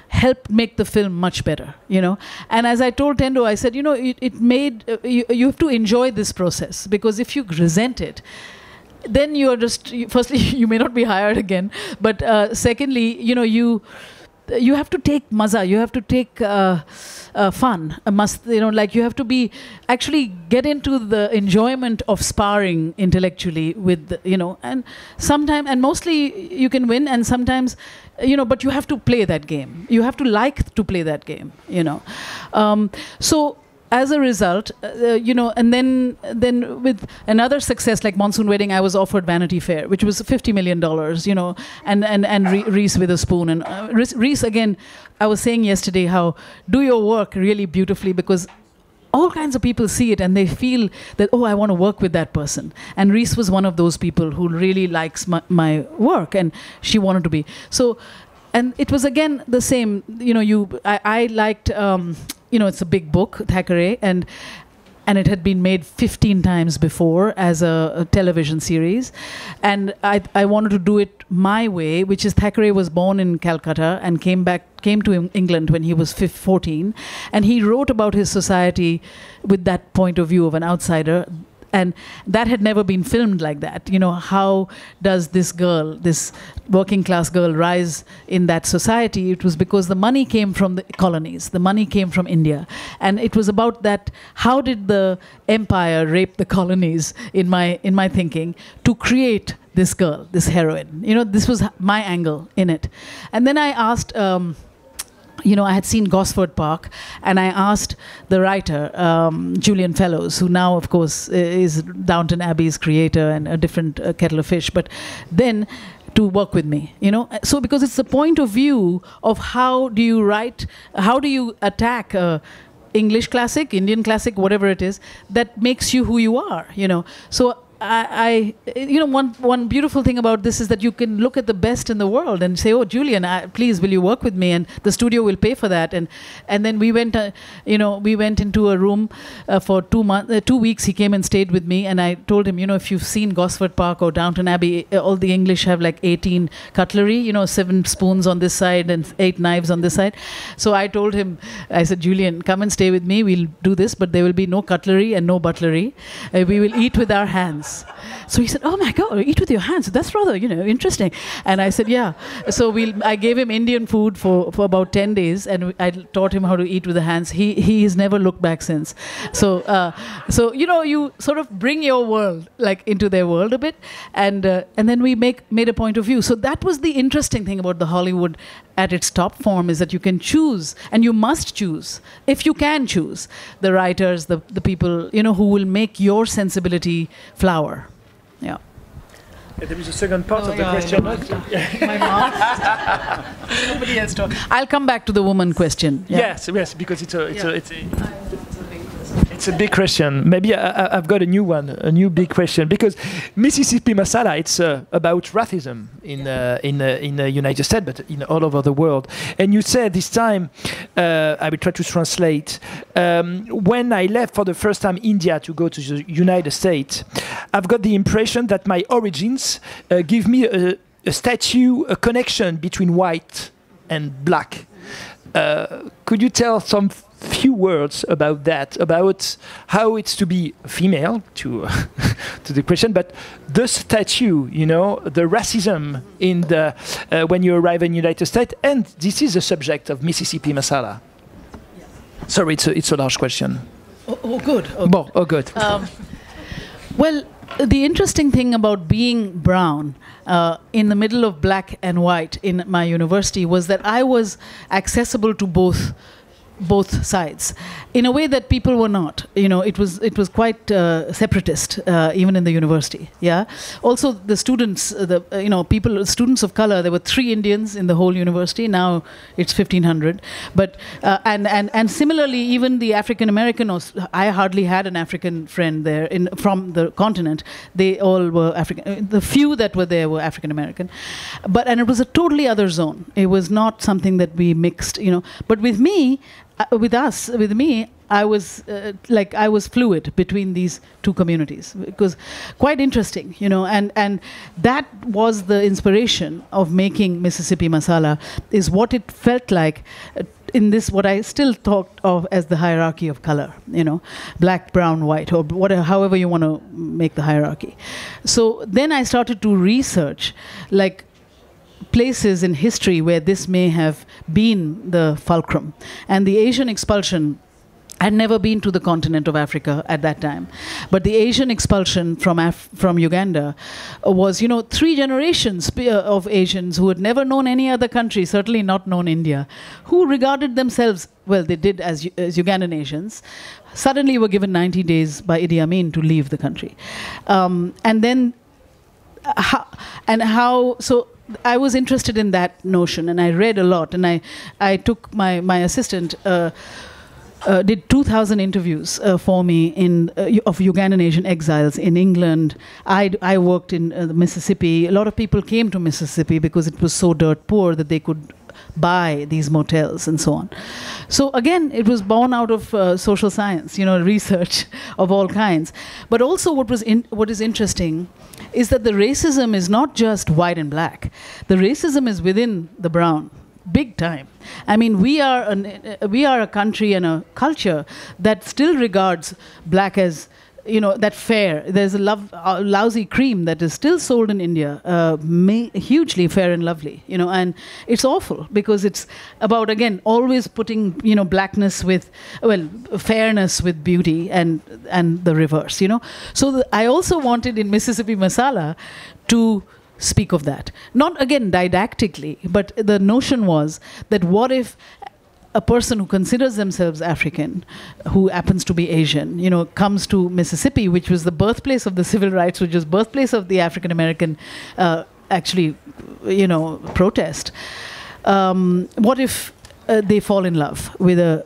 helped make the film much better, And as I told Tendo, I said, it made, you have to enjoy this process, because if you resent it, then you're just, firstly, you may not be hired again, but secondly, you have to take maza, you have to take fun, you have to be, actually get into the enjoyment of sparring intellectually with, and sometimes, and mostly you can win, and sometimes, but you have to play that game. You have to like to play that game, So, as a result, and then with another success like Monsoon Wedding, I was offered Vanity Fair, which was $50 million, and Reese Witherspoon. And Reese, again, I was saying yesterday how do your work really beautifully, because all kinds of people see it and they feel that, oh, I want to work with that person. And Reese was one of those people who really likes my work, and she wanted to be. So, and it was again the same, I liked, it's a big book, Thackeray, and it had been made 15 times before as a television series. And I wanted to do it my way, which is Thackeray was born in Calcutta and came to England when he was 14. And he wrote about his society with that point of view of an outsider. And that had never been filmed like that. How does this girl, this working class girl, rise in that society? It was because the money came from the colonies. The money came from India. And it was about that, how did the empire rape the colonies, in my thinking, to create this girl, this heroine. This was my angle in it. And then I asked... I had seen Gosford Park, and I asked the writer, Julian Fellows, who now, of course, is Downton Abbey's creator and a different kettle of fish, but then to work with me, So because it's the point of view of how do you write, how do you attack English classic, Indian classic, whatever it is, that makes you who you are, So one beautiful thing about this is that you can look at the best in the world and say, oh, Julian, please, will you work with me? And the studio will pay for that. And then we went, we went into a room for 2 weeks. He came and stayed with me. And I told him, if you've seen Gosford Park or Downton Abbey, all the English have like 18 cutlery, 7 spoons on this side and 8 knives on this side. So I told him, I said, Julian, come and stay with me. We'll do this, but there will be no cutlery and no butlery. We will eat with our hands. So he said, oh my God, eat with your hands. That's rather, interesting. And I said, yeah. So I gave him Indian food for about 10 days, and I taught him how to eat with the hands. He has never looked back since. So you sort of bring your world like into their world a bit, and then we made a point of view. So that was the interesting thing about the Hollywood at its top form, is that you can choose, and you must choose, if you can choose, the writers, the people, who will make your sensibility flower. Yeah. There is a second part of the question. My mouth. Nobody else talk. I'll come back to the woman question. Yeah. Yes, because it's a big question. Maybe I've got a new one, a new big question, because Mississippi Masala, it's about racism in the United States, but in all over the world. And you said this time, I will try to translate. When I left for the first time India to go to the United States, I've got the impression that my origins give me a statue, a connection between white and black. Could you tell some few words about that, about how it's to be female, to the question, but the statue, the racism in the when you arrive in the United States, and this is the subject of Mississippi Masala. Yes. Sorry, it's a large question. Oh good. Good. Well, the interesting thing about being brown in the middle of black and white in my university was that I was accessible to both both sides in a way that people were not. It was quite separatist, even in the university. Yeah. Also, the students, students of color. There were 3 Indians in the whole university. Now it's 1,500. But and similarly, even the African American. I hardly had an African friend there from the continent. They all were African. The few that were there were African American. And it was a totally other zone. It was not something that we mixed. But with me. With me, I was I was fluid between these 2 communities. It was quite interesting, and that was the inspiration of making Mississippi Masala, is what it felt like in this, what I still thought of as the hierarchy of color, black, brown, white, or whatever, however you want to make the hierarchy. So then I started to research, places in history where this may have been the fulcrum. And the Asian expulsion, I had never been to the continent of Africa at that time, but the Asian expulsion from Uganda was, 3 generations of Asians who had never known any other country, certainly not known India, who regarded themselves, well, they did as Ugandan Asians, suddenly were given 90 days by Idi Amin to leave the country. So I was interested in that notion, and I read a lot, and I took my assistant did 2,000 interviews for me of Ugandan Asian exiles in England. I worked in Mississippi. A lot of people came to Mississippi because it was so dirt poor that they could buy these motels and so on. So again, it was born out of social science, research of all kinds. But also what is interesting is that the racism is not just white and black. The racism is within the brown, big time. I mean, we are a country and a culture that still regards black as, that fair. There's a lousy cream that is still sold in India, hugely fair and lovely, and it's awful because it's about, again, always putting, blackness with, fairness with beauty and the reverse, So I also wanted in Mississippi Masala to speak of that. Not, again, didactically, but the notion was that what if a person who considers themselves African, who happens to be Asian, comes to Mississippi, which was the birthplace of the civil rights, which was birthplace of the African American, protest. What if they fall in love with a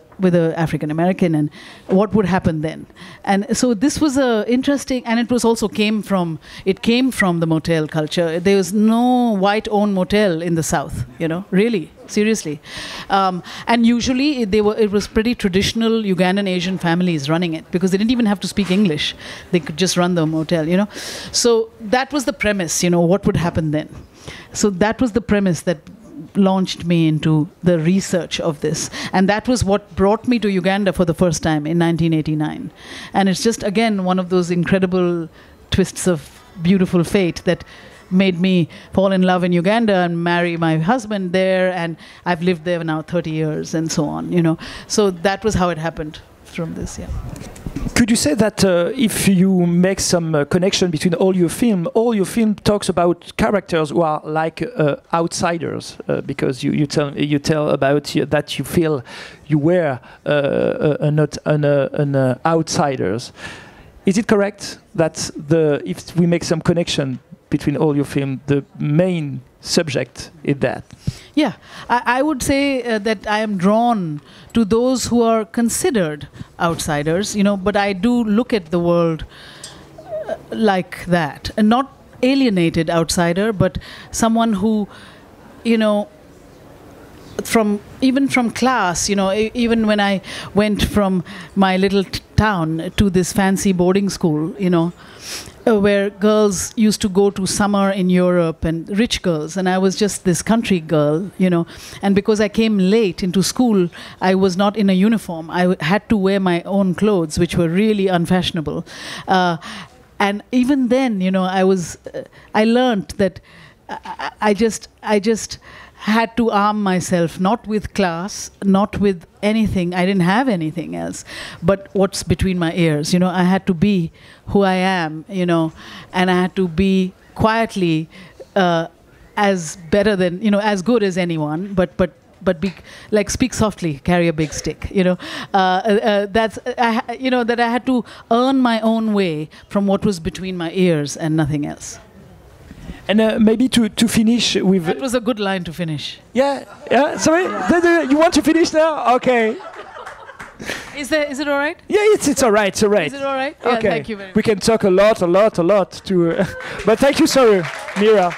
African American, and what would happen then? And so this was interesting, and it was also came from the motel culture. There was no white-owned motel in the South, really, seriously. And usually it was pretty traditional Ugandan Asian families running it, because they didn't even have to speak English. They could just run the motel, So that was the premise, what would happen then? So that was the premise that launched me into the research of this. And that was what brought me to Uganda for the first time in 1989. And it's just, again, one of those incredible twists of beautiful fate that made me fall in love in Uganda and marry my husband there. And I've lived there now 30 years and so on, So that was how it happened from this, yeah. Could you say that if you make some connection between all your film talks about characters who are like outsiders, because you tell about that you feel you were an outsiders. Is it correct that if we make some connection between all your film, the main subject is that? Yeah, I would say that I am drawn to those who are considered outsiders, but I do look at the world like that, and not alienated outsider, but someone who, from class, even when I went from my little town to this fancy boarding school, where girls used to go to summer in Europe, and rich girls, and I was just this country girl, and because I came late into school, I was not in a uniform. I had to wear my own clothes, which were really unfashionable. And even then, I learned that I just had to arm myself, not with class, not with anything. I didn't have anything else, but what's between my ears. I had to be who I am, and I had to be quietly as better than, as good as anyone, but but speak softly, carry a big stick. That's that I had to earn my own way from what was between my ears and nothing else. And maybe to finish with... That was a good line to finish. Yeah? Sorry? You want to finish now? Okay. Is it all right? Yeah, it's all right. It's all right. Is it all right? Yeah, okay. thank you very much. We can talk a lot. But thank you, sorry, Mira.